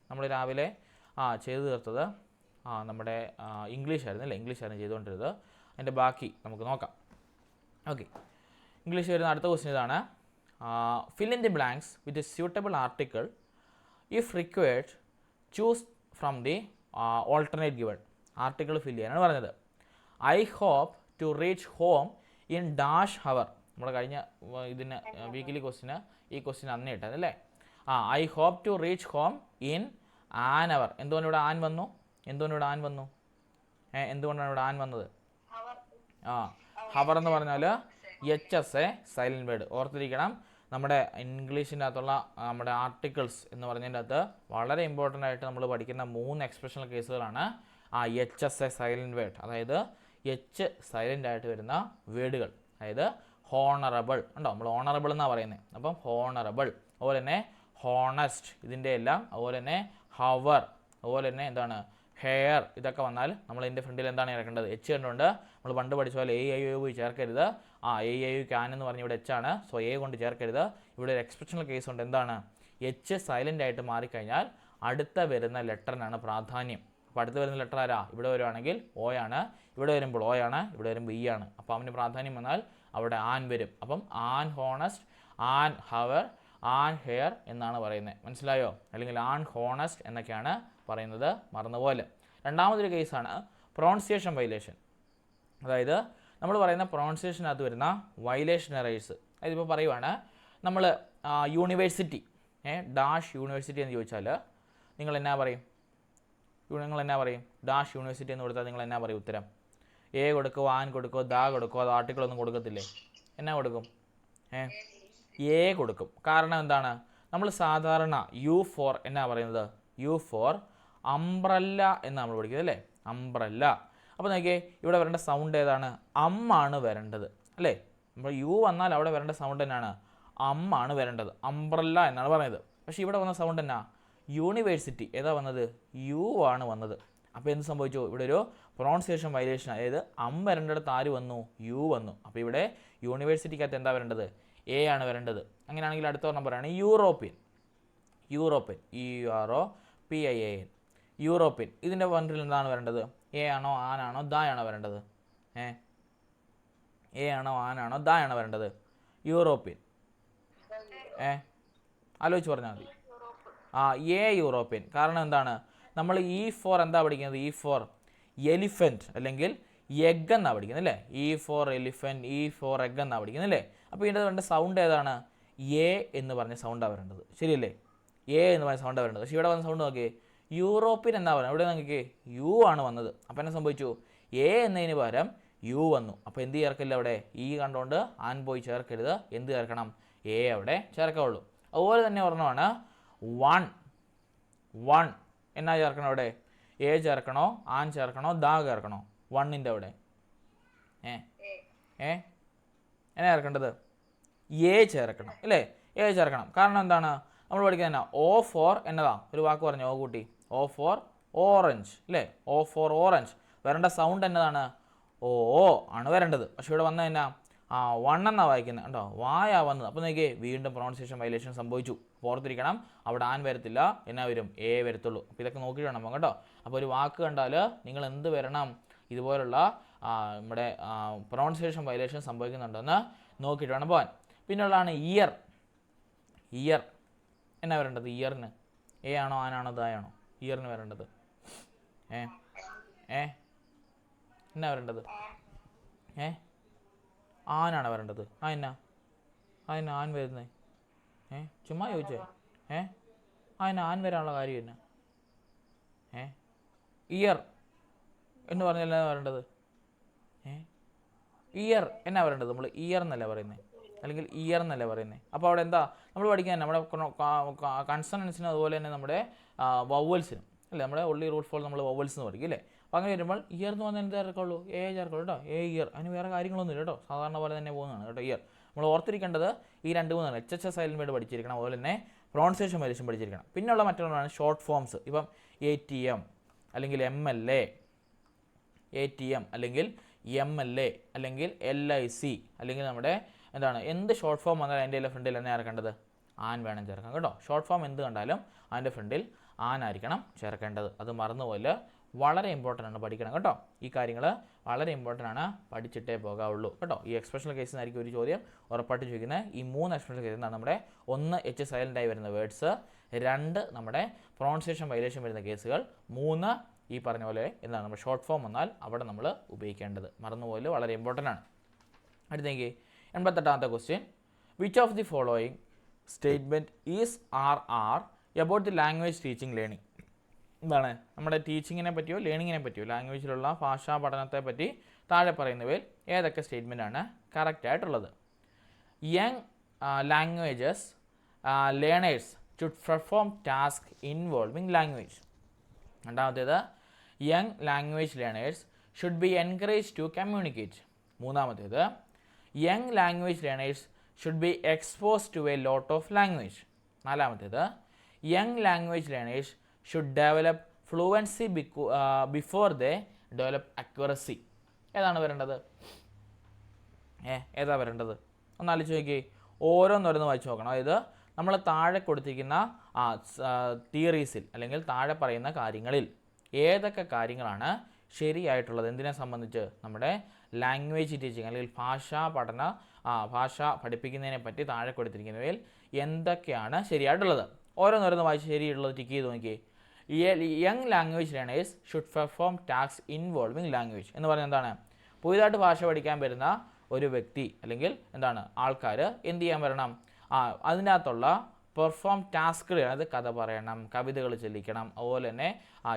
നമ്മൾ രാവിലെ ചെയ്തു തീർത്തത് നമ്മുടെ ഇംഗ്ലീഷായിരുന്നു അല്ലേ, ഇംഗ്ലീഷായിരുന്നു ചെയ്തുകൊണ്ടിരുന്നത്. അതിൻ്റെ ബാക്കി നമുക്ക് നോക്കാം. ഓക്കെ, ഇംഗ്ലീഷ് വരുന്ന അടുത്ത ക്വസ്റ്റ്യൻ ഇതാണ്. Fill in the blanks with a suitable article if required choose from the alternate given. Article fill ചെയ്യാനാണ് പറഞ്ഞത്. I hope to reach home in dash hour. നമ്മുടെ കഴിഞ്ഞ ഇതിന് വീക്കിലി ക്വസ്റ്റിന് ഈ ക്വസ്റ്റ്യൻ അന്നേ ഇട്ടത് അല്ലേ. I hope to reach home in an hour. എന്തുകൊണ്ട് ഇവിടെ ആൻ വന്നു? എന്തുകൊണ്ടാണ് ഇവിടെ ആൻ വന്നത്? ഹവർ എന്ന് പറഞ്ഞാൽ HS സൈലൻറ്റ് വേർഡ്. ഓർത്തിരിക്കണം, നമ്മുടെ ഇംഗ്ലീഷിൻ്റെ അകത്തുള്ള നമ്മുടെ ആർട്ടിക്കിൾസ് എന്ന് പറഞ്ഞതിൻ്റെ അകത്ത് വളരെ ഇമ്പോർട്ടൻ്റ് ആയിട്ട് നമ്മൾ പഠിക്കുന്ന 3 എക്സ്പ്രഷണൽ കേസുകളാണ് HS സൈലൻറ്റ് വേർഡ്. അതായത് H സൈലൻ്റ് ആയിട്ട് വരുന്ന വേർഡുകൾ. അതായത് ഹോണറബിൾ ഉണ്ടോ, നമ്മൾ ഓണറബിൾ എന്നാണ് പറയുന്നത്. അപ്പം ഹോണറബിൾ, അതുപോലെ തന്നെ ഹോണസ്റ്റ്, ഇതിൻ്റെ എല്ലാം. അതുപോലെ തന്നെ ഹവർ, അതുപോലെ തന്നെ എന്താണ് ഹെയർ. ഇതൊക്കെ വന്നാൽ നമ്മൾ ഇതിൻ്റെ ഫ്രണ്ടിൽ എന്താണ് ഇറക്കേണ്ടത്? H കണ്ടുകൊണ്ട് നമ്മൾ പണ്ട് പഠിച്ച പോലെ AIU ചേർക്കരുത്. AIU ക്യാൻ എന്ന് പറഞ്ഞ് ഇവിടെ H ആണ്. സോ A കൊണ്ട് ചേർക്കരുത്. ഇവിടെ ഒരു എക്സ്പ്രഷണൽ കേസ് ഉണ്ട്. എന്താണ്? H സൈലൻ്റ് ആയിട്ട് മാറിക്കഴിഞ്ഞാൽ അടുത്ത വരുന്ന ലെറ്ററിനാണ് പ്രാധാന്യം. അപ്പോൾ അടുത്ത് വരുന്ന ലെറ്റർ ആരാ? ഇവിടെ വരുവാണെങ്കിൽ O ആണ്, ഇവിടെ വരുമ്പോൾ O ആണ്, ഇവിടെ വരുമ്പോൾ E ആണ്. അപ്പോൾ അവന് പ്രാധാന്യം വന്നാൽ അവിടെ ആൻ വരും. അപ്പം an honest, an hour, an hair എന്നാണ് പറയുന്നത്. മനസ്സിലായോ? അല്ലെങ്കിൽ ആൻ ഹോണസ്റ്റ് എന്നൊക്കെയാണ് പറയുന്നത്, മറന്നുപോലെ. രണ്ടാമതൊരു കേസാണ് പ്രൊണൗൺസിയേഷൻ വയലേഷൻ. അതായത് നമ്മൾ പറയുന്ന പ്രൊണൗൺസിയേഷനകത്ത് വരുന്ന വയലേഷൻ എറേഴ്സ്. അതിപ്പോൾ പറയുവാണ് നമ്മൾ യൂണിവേഴ്സിറ്റി ഡാഷ് യൂണിവേഴ്സിറ്റി എന്ന് ചോദിച്ചാൽ നിങ്ങൾ എന്നാ പറയും? ഡാഷ് യൂണിവേഴ്സിറ്റി എന്ന് കൊടുത്താൽ നിങ്ങൾ എന്നാ പറയും ഉത്തരം? A കൊടുക്കുമോ, ആൻ കൊടുക്കുമോ, ദാ കൊടുക്കുമോ? അത് ആർട്ടിക്കിളൊന്നും കൊടുക്കത്തില്ലേ? എന്നാ കൊടുക്കും? A കൊടുക്കും. കാരണം എന്താണ്? നമ്മൾ സാധാരണ U4 എന്നാ പറയുന്നത്? U4 അംബ്രല്ല എന്ന് നമ്മൾ പഠിക്കുന്നത് അല്ലേ, അംബ്രല്ല. അപ്പോൾ നോക്കിയേ, ഇവിടെ വരേണ്ട സൗണ്ട് ഏതാണ്? ആണ് വരേണ്ടത് അല്ലേ. നമ്മൾ U വന്നാൽ അവിടെ വരേണ്ട സൗണ്ട് എന്നാണ്? ആണ് വരേണ്ടത്. അംബ്രല്ല എന്നാണ് പറയുന്നത്. പക്ഷേ ഇവിടെ വന്ന സൗണ്ട് എന്നാ? യൂണിവേഴ്സിറ്റി. ഏതാ വന്നത്? U ആണ് വന്നത്. അപ്പോൾ എന്ത് സംഭവിച്ചു? ഇവിടെ ഒരു പ്രൊണൗൺസിയേഷൻ വയലേഷൻ. അതായത് വരേണ്ടടുത്ത് ആര് വന്നു? U വന്നു. അപ്പോൾ ഇവിടെ യൂണിവേഴ്സിറ്റിക്കകത്ത് എന്താ വരേണ്ടത്? A ആണ് വരേണ്ടത്. അങ്ങനെയാണെങ്കിൽ അടുത്ത ഒരെണ്ണം പറയുകയാണ് യൂറോപ്യൻ. EUROPIAN. യൂറോപ്യൻ. ഇതിൻ്റെ വണ്ടിൽ എന്താണ് വരേണ്ടത്? A ആണോ, ആനാണോ, ദ ആണോ വരേണ്ടത്? A ആണോ, ആനാണോ, ദ ആണോ വരേണ്ടത്? യൂറോപ്യൻ. ആലോചിച്ച് പറഞ്ഞാൽ മതി. A European. കാരണം എന്താണ്? നമ്മൾ E4 എന്താ പഠിക്കുന്നത്? E4 എലിഫൻറ്റ് അല്ലെങ്കിൽ എഗ് എന്നാണ് പഠിക്കുന്നത് അല്ലേ. E4 എലിഫൻറ്റ്, E4 എഗ് എന്നാണ് പഠിക്കുന്നത് അല്ലേ. അപ്പോൾ ഇതിൻ്റെ വേണ്ട സൗണ്ട് ഏതാണ്? A എന്ന് പറഞ്ഞ സൗണ്ടാണ് വരേണ്ടത്. ശരിയല്ലേ? A എന്ന് പറഞ്ഞ സൗണ്ടാണ് വരേണ്ടത്. പക്ഷേ ഇവിടെ വന്ന സൗണ്ട് നോക്കിയേ, യൂറോപ്യൻ എന്നാ പറയുന്നത്. ഇവിടെ നോക്കിയേ U ആണ് വന്നത്. അപ്പോൾ എന്നെ സംഭവിച്ചു? A എന്നതിന് പകരം U വന്നു. അപ്പോൾ എന്ത് ചേർക്കില്ല അവിടെ? E കണ്ടുകൊണ്ട് ആൻ പോയി ചേർക്കരുത്. എന്ത് ചേർക്കണം? A അവിടെ ചേർക്കാവുള്ളൂ. അതുപോലെ തന്നെ ഒരെണ്ണമാണ് വൺ. എന്നാ ചേർക്കണം അവിടെ? A ചേർക്കണോ, ആൻ ചേർക്കണോ, ദാ ചേർക്കണോ? 1ൻ്റെ അവിടെ എന്നാ ചേർക്കേണ്ടത്? A ചേർക്കണം അല്ലേ. A ചേർക്കണം. കാരണം എന്താണ്? നമ്മൾ പഠിക്കുന്നത് എന്നാ? O4 എന്നതാ ഒരു വാക്ക് പറഞ്ഞു. O കൂട്ടി. O4 ഓറഞ്ച് അല്ലേ. O4 orange. വരേണ്ട സൗണ്ട് എന്നതാണ്? O ആണ് വരേണ്ടത്. പക്ഷെ ഇവിടെ വന്നത് എന്നാ? 1 എന്നാണ് വായിക്കുന്നത് കേട്ടോ. വായാ വന്നത്. അപ്പോൾ നോക്കിയേ, വീണ്ടും പ്രൊണൗൺസിയേഷൻ വയലേഷൻ സംഭവിച്ചു. ഓർത്തിരിക്കണം, അവിടെ ആൻ വരത്തില്ല. എന്നാ വരും? A വരത്തുള്ളൂ. അപ്പോൾ ഇതൊക്കെ നോക്കിയിട്ട് വേണം കേട്ടോ. അപ്പോൾ ഒരു വാക്ക് കണ്ടാൽ നിങ്ങൾ എന്ത് വരണം? ഇതുപോലുള്ള നമ്മുടെ പ്രൊണൗൺസിയേഷൻ വയലേഷൻ സംഭവിക്കുന്നുണ്ടെന്ന് നോക്കിയിട്ട് വേണം പോകാൻ. പിന്നുള്ളതാണ് ഇയർ. എന്നാ വരേണ്ടത്? ഇയറിന് A ആണോ, ആനാണോ, ദ ആണോ? ഇയറിന് വരേണ്ടത് എന്നാ വരേണ്ടത്? ആനാണ് വരേണ്ടത്. എന്നാ ആൻ വരുന്നത്? ചുമ്മാ ചോദിച്ചേ. അതിന് ആൻ വരാനുള്ള കാര്യം എന്നാ? ഇയർ എന്ന് പറഞ്ഞാൽ എന്നാ വരേണ്ടത്? ഇയർ എന്നാ വരേണ്ടത്? നമ്മൾ ഇയർ എന്നല്ലേ പറയുന്നത്, അല്ലെങ്കിൽ ഇയർ എന്നല്ലേ പറയുന്നത്. അപ്പോൾ അവിടെ എന്താ നമ്മൾ പഠിക്കാൻ? നമ്മുടെ കൺസണൻസിനും അതുപോലെ തന്നെ നമ്മുടെ വവൽസിനും അല്ലേ, നമ്മുടെ ഒള്ളി റൂട്ട് ഫോൾ നമ്മൾ വവൽസ് എന്ന് പഠിക്കും അല്ലേ. അപ്പോൾ അങ്ങനെ വരുമ്പോൾ ഇയർ എന്ന് പറഞ്ഞാൽ എന്ത് ചേർക്കുള്ളൂ? A ചേർക്കുള്ളൂ കേട്ടോ. ഇയർ. അതിന് വേറെ കാര്യങ്ങളൊന്നും ഇല്ല കേട്ടോ. സാധാരണ പോലെ തന്നെ പോകുന്നതാണ് കേട്ടോ ഇയർ. നമ്മൾ ഓർത്തിരിക്കേണ്ടത് ഈ 2-3 HS സൈലൻറ്റ് വേർഡ് പഠിച്ചിരിക്കണം. അതുപോലെ തന്നെ പ്രൊണൗൺസിയേഷൻ വയലേഷൻ പഠിച്ചിരിക്കണം. പിന്നെയുള്ള മറ്റൊന്നാണ് ഷോർട്ട് ഫോംസ്. ഇപ്പം ATM അല്ലെങ്കിൽ MLA, ATM അല്ലെങ്കിൽ MLA അല്ലെങ്കിൽ LIC അല്ലെങ്കിൽ നമ്മുടെ എന്താണ് എന്ത് ഷോർട്ട് ഫോം വന്നാൽ അതിൻ്റെ ഫ്രണ്ടിൽ തന്നെ ചേർക്കേണ്ടത്? ആൻ വേണം ചേർക്കാം കേട്ടോ. ഷോർട്ട് ഫോം എന്ത് കണ്ടാലും അതിൻ്റെ ഫ്രണ്ടിൽ ആനായിരിക്കണം ചേർക്കേണ്ടത്. അത് മറന്നുപോലെ വളരെ ഇമ്പോർട്ടൻ്റ് ആണ്, പഠിക്കണം കേട്ടോ. ഈ കാര്യങ്ങൾ വളരെ ഇമ്പോർട്ടൻ്റ് ആണ്, പഠിച്ചിട്ടേ പോകാവുള്ളൂ കേട്ടോ. ഈ എക്സ്പ്രഷണൽ കേസിൽ നിന്നായിരിക്കും ഒരു ചോദ്യം ഉറപ്പായിട്ട് ചോദിക്കുന്നത്. ഈ 3 എക്സ്പ്രഷണൽ കേസിൽ നിന്നാണ് നമ്മുടെ 1 എച്ച് സൈലൻ്റായി വരുന്ന വേർഡ്സ്, 2 നമ്മുടെ പ്രൊണൗൺസിയേഷൻ വയലേഷൻ വരുന്ന കേസുകൾ, 3 ഈ പറഞ്ഞ പോലെ എന്താണ് നമ്മുടെ ഷോർട്ട് ഫോം വന്നാൽ അവിടെ നമ്മൾ ഉപയോഗിക്കേണ്ടത്. മറന്നുപോലെ വളരെ ഇമ്പോർട്ടൻ്റ് ആണ്. അടുത്തേക്ക് 88ാമത്തെ question, which of the following statement is are about the language teaching learning. എന്താണ് നമ്മുടെ ടീച്ചിങ്ങിനെ പറ്റിയോ ലേണിങ്ങിനെ പറ്റിയോ ലാംഗ്വേജിലുള്ള ഭാഷാ പഠനത്തെ പറ്റി താഴെ പറയുന്നവയിൽ ഏതൊക്കെ സ്റ്റേറ്റ്മെൻ്റ് ആണ് കറക്റ്റ് ആയിട്ടുള്ളത്? Young languages learners should perform task involving language. രണ്ടാമത്തേത് young language learners should be encourage to communicate. മൂന്നാമത്തേത് young language learners should be expose to a lot of language. നാലാമത്തേത് young language learners should develop fluency before they develop accuracy. ഏതാണ് വരേണ്ടത്? ഏതാ വരേണ്ടത്? ഒന്ന് ആലോചിച്ച് നോക്കി, ഓരോന്നോരോന്ന് വായിച്ച് നോക്കണം. അതായത് നമ്മൾ താഴെ കൊടുത്തിരിക്കുന്ന തിയറീസിൽ അല്ലെങ്കിൽ താഴെ പറയുന്ന കാര്യങ്ങളിൽ ഏതൊക്കെ കാര്യങ്ങളാണ് ശരിയായിട്ടുള്ളത്? എന്തിനെ സംബന്ധിച്ച്? നമ്മുടെ ലാംഗ്വേജ് ടീച്ചിങ് അല്ലെങ്കിൽ ഭാഷ പഠിപ്പിക്കുന്നതിനെ പറ്റി താഴെ കൊടുത്തിരിക്കുന്നവയിൽ എന്തൊക്കെയാണ് ശരിയായിട്ടുള്ളത്? ഓരോന്നോരോന്ന് വായിച്ച് ശരിയുള്ളത് ടിക്ക് ചെയ്ത് നോക്കി. Young language learners should perform task involving language എന്ന് പറഞ്ഞാൽ എന്താണ്? പുതിയതായിട്ട് ഭാഷ പഠിക്കാൻ വരുന്ന ഒരു വ്യക്തി അല്ലെങ്കിൽ എന്താണ് ആൾക്കാർ എന്ത് ചെയ്യാൻ വരണം? അതിനകത്തുള്ള പെർഫോം ടാസ്കുകൾ, അതായത് കഥ പറയണം, കവിതകൾ ചൊല്ലിക്കണം, അതുപോലെ തന്നെ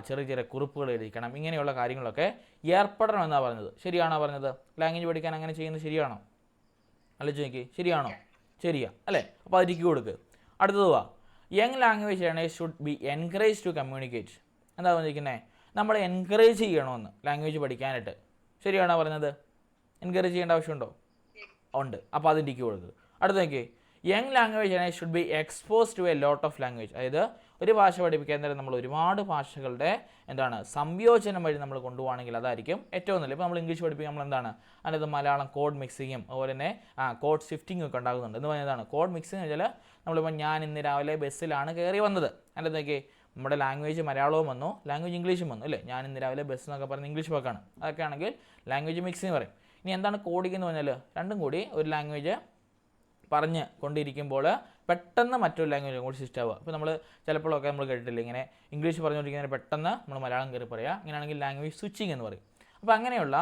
ചെറിയ ചെറിയ കുറിപ്പുകൾ എഴുതിക്കണം, ഇങ്ങനെയുള്ള കാര്യങ്ങളൊക്കെ ഏർപ്പെടണം എന്നാണ് പറഞ്ഞത്. ശരിയാണോ പറഞ്ഞത്? ലാംഗ്വേജ് പഠിക്കാൻ അങ്ങനെ ചെയ്യുന്നത് ശരിയാണോ? ആലോചിച്ച് നോക്കി, ശരിയാണോ? ശരിയാ അല്ലേ? അപ്പോൾ അത് ടിക്ക് കൊടുക്ക്. അടുത്തത് വാ, young language learners should be encourage to communicate. എന്താ പറഞ്ഞിരിക്കുന്നത്? നമ്മൾ എൻകറേജ് ചെയ്യണമെന്ന് ലാംഗ്വേജ് പഠിക്കാനായിട്ട്. ശരിയാണോ പറഞ്ഞത്? എൻകറേജ് ചെയ്യേണ്ട ആവശ്യമുണ്ടോ? ഉണ്ട്. അപ്പോൾ അത് ടിക്ക് കൊടുക്കുക. അടുത്ത നോക്കി, young language learners should be expose to a lot of language. അതായത് ഒരു ഭാഷ പഠിപ്പിക്കാൻ നേരം നമ്മൾ ഒരുപാട് ഭാഷകളുടെ സംയോജനം വഴി നമ്മൾ കൊണ്ടുപോകണമെങ്കിൽ അതായിരിക്കും ഏറ്റവും നല്ലത്. ഇപ്പോൾ നമ്മൾ ഇംഗ്ലീഷ് പഠിപ്പിക്കുക നമ്മൾ എന്താണ് അതിനകത്ത് മലയാളം കോഡ് മിക്സിങ്ങും അതുപോലെ തന്നെ കോഡ് ഷിഫ്റ്റിങ്ങും ഒക്കെ ഉണ്ടാകുന്നുണ്ട്. എന്ന് പറഞ്ഞതാണ് കോഡ് മിക്സിങ് എന്ന് വെച്ചാൽ നമ്മളിപ്പോൾ ഞാൻ ഇന്ന് രാവിലെ ബസ്സിലാണ് കയറി വന്നത്, അതിൻ്റെ നോക്കി നമ്മുടെ ലാംഗ്വേജ് മലയാളവും വന്നു, ലാംഗ്വേജ് ഇംഗ്ലീഷും വന്നു അല്ലേ. ഞാൻ ഇന്ന് രാവിലെ ബസ് എന്നൊക്കെ പറഞ്ഞ് ഇംഗ്ലീഷ് വാക്കാണ്, അതൊക്കെ ആണെങ്കിൽ ലാംഗ്വേജ് മിക്സിങ് പറയും. ഇനി എന്താണ് കോഡിംഗ് എന്ന് പറഞ്ഞാൽ രണ്ടും കൂടി ഒരു ലാംഗ്വേജ് പറഞ്ഞ് കൊണ്ടിരിക്കുമ്പോൾ പെട്ടെന്ന് മറ്റൊരു ലാംഗ്വേജ് കൂടി ഷിഫ്റ്റ് ആവുക. ഇപ്പോൾ നമ്മൾ ചിലപ്പോഴൊക്കെ നമ്മൾ കേട്ടിട്ടില്ല ഇങ്ങനെ ഇംഗ്ലീഷ് പറഞ്ഞുകൊണ്ടിരിക്കുന്നതിന് പെട്ടെന്ന് നമ്മൾ മലയാളം കയറി പറയുക, ഇങ്ങനെയാണെങ്കിൽ ലാംഗ്വേജ് സ്വിച്ചിങ് എന്ന് പറയും. അപ്പോൾ അങ്ങനെയുള്ള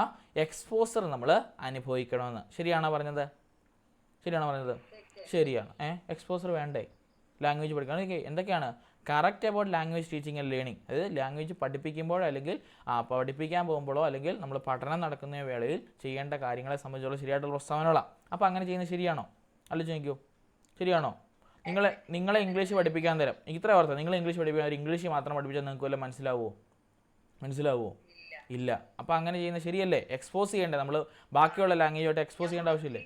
എക്സ്പോസർ നമ്മൾ അനുഭവിക്കണമെന്ന്. ശരിയാണോ പറഞ്ഞത്? ശരിയാണോ പറഞ്ഞത്? ശരിയാണ്. എക്സ്പോസർ വേണ്ടേ ലാംഗ്വേജ് പഠിക്കണം? എന്തൊക്കെയാണ് correct about language teaching and learning? അതായത് ലാംഗ്വേജ് പഠിപ്പിക്കുമ്പോഴോ അല്ലെങ്കിൽ പഠിപ്പിക്കാൻ പോകുമ്പോഴോ അല്ലെങ്കിൽ നമ്മൾ പഠനം നടക്കുന്ന വേളയിൽ ചെയ്യേണ്ട കാര്യങ്ങളെ സംബന്ധിച്ചുള്ള ശരിയായിട്ടുള്ള പ്രസ്താവനകളാണ്. അപ്പോൾ അങ്ങനെ ചെയ്യുന്നത് ശരിയാണോ? ആലോചിച്ച് നോക്കൂ, ശരിയാണോ? നിങ്ങളെ ഇംഗ്ലീഷ് പഠിപ്പിക്കാൻ തരാം, ഇത്ര ഓർത്താൽ നിങ്ങൾ ഇംഗ്ലീഷ് പഠിപ്പിക്കാൻ ഇംഗ്ലീഷ് മാത്രം പഠിപ്പിച്ചാൽ നിങ്ങൾക്ക് വല്ല മനസ്സിലാവുമോ? ഇല്ല. അപ്പോൾ അങ്ങനെ ചെയ്യുന്നത് ശരിയല്ലേ? എക്സ്പോസ് ചെയ്യേണ്ടേ നമ്മൾ ബാക്കിയുള്ള ലാംഗ്വേജായിട്ട് എക്സ്പോസ് ചെയ്യേണ്ട ആവശ്യമില്ലേ?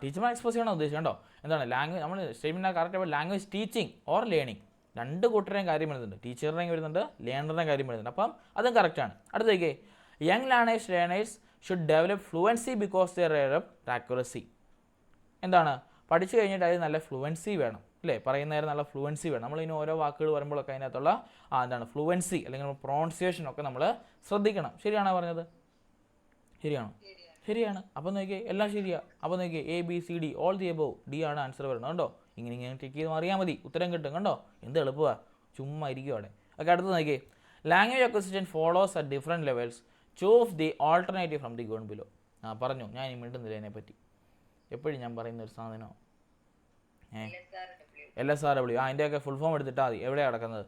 ടീച്ചർമാർ എക്സ്പോസ് ചെയ്യണോ ഉദ്ദേശിച്ചു കേട്ടോ. എന്താണ് ലാംഗ്വേജ് നമ്മൾ സ്റ്റേറ്റ്മെൻറ്റ് കറക്റ്റ് ആയിട്ട് ലാംഗ്വേജ് ടീച്ചിങ് ഓർ ലേണിംഗ് രണ്ട് കൂട്ടരുടെയും കാര്യം വരുന്നുണ്ട്, ടീച്ചറുടെയും വരുന്നുണ്ട്, ലേണറുടെയും കാര്യം വരുന്നുണ്ട്. അപ്പം അതും കറക്റ്റാണ്. അടുത്തേക്ക് young learners should develop fluency because they develop accuracy. എന്താണ് പഠിച്ചു കഴിഞ്ഞിട്ട് അതിൽ നല്ല ഫ്ലുവൻസി വേണം അല്ലേ? പറയുന്ന നേരം നല്ല ഫ്ലുവൻസി വേണം. നമ്മളിനി ഓരോ വാക്കുകൾ വരുമ്പോഴൊക്കെ അതിനകത്തുള്ള എന്താണ് ഫ്ലുവൻസി അല്ലെങ്കിൽ പ്രൊണൗൺസിയേഷനൊക്കെ നമ്മൾ ശ്രദ്ധിക്കണം. ശരിയാണോ പറഞ്ഞത്? ശരിയാണോ? ശരിയാണ്. അപ്പോൾ നോക്കിയേ എല്ലാം ശരിയാണ്. അപ്പോൾ നോക്കിയേ ABCD all the above D ആണ് ആൻസർ വരുന്നത് കണ്ടോ. ഇങ്ങനെ ടിക്ക് ചെയ്ത് അറിയാൻ മതി, ഉത്തരം കിട്ടും കണ്ടോ. എന്ത് എളുപ്പമാണ്, ചുമ്മാ ഇരിക്കും അവിടെ. ഒക്കെ അടുത്ത് നോക്കിയേ language acquisition follows at different levels, choose the alternative from the gone below. പറഞ്ഞു ഞാൻ ഈ മിണ്ടുന്നില്ല അതിനെപ്പറ്റി, എപ്പോഴും ഞാൻ പറയുന്ന ഒരു സാധനം LSRW. അതിൻ്റെയൊക്കെ ഫുൾ ഫോം എടുത്തിട്ടാൽ മതി. എവിടെയാണ് കിടക്കുന്നത്?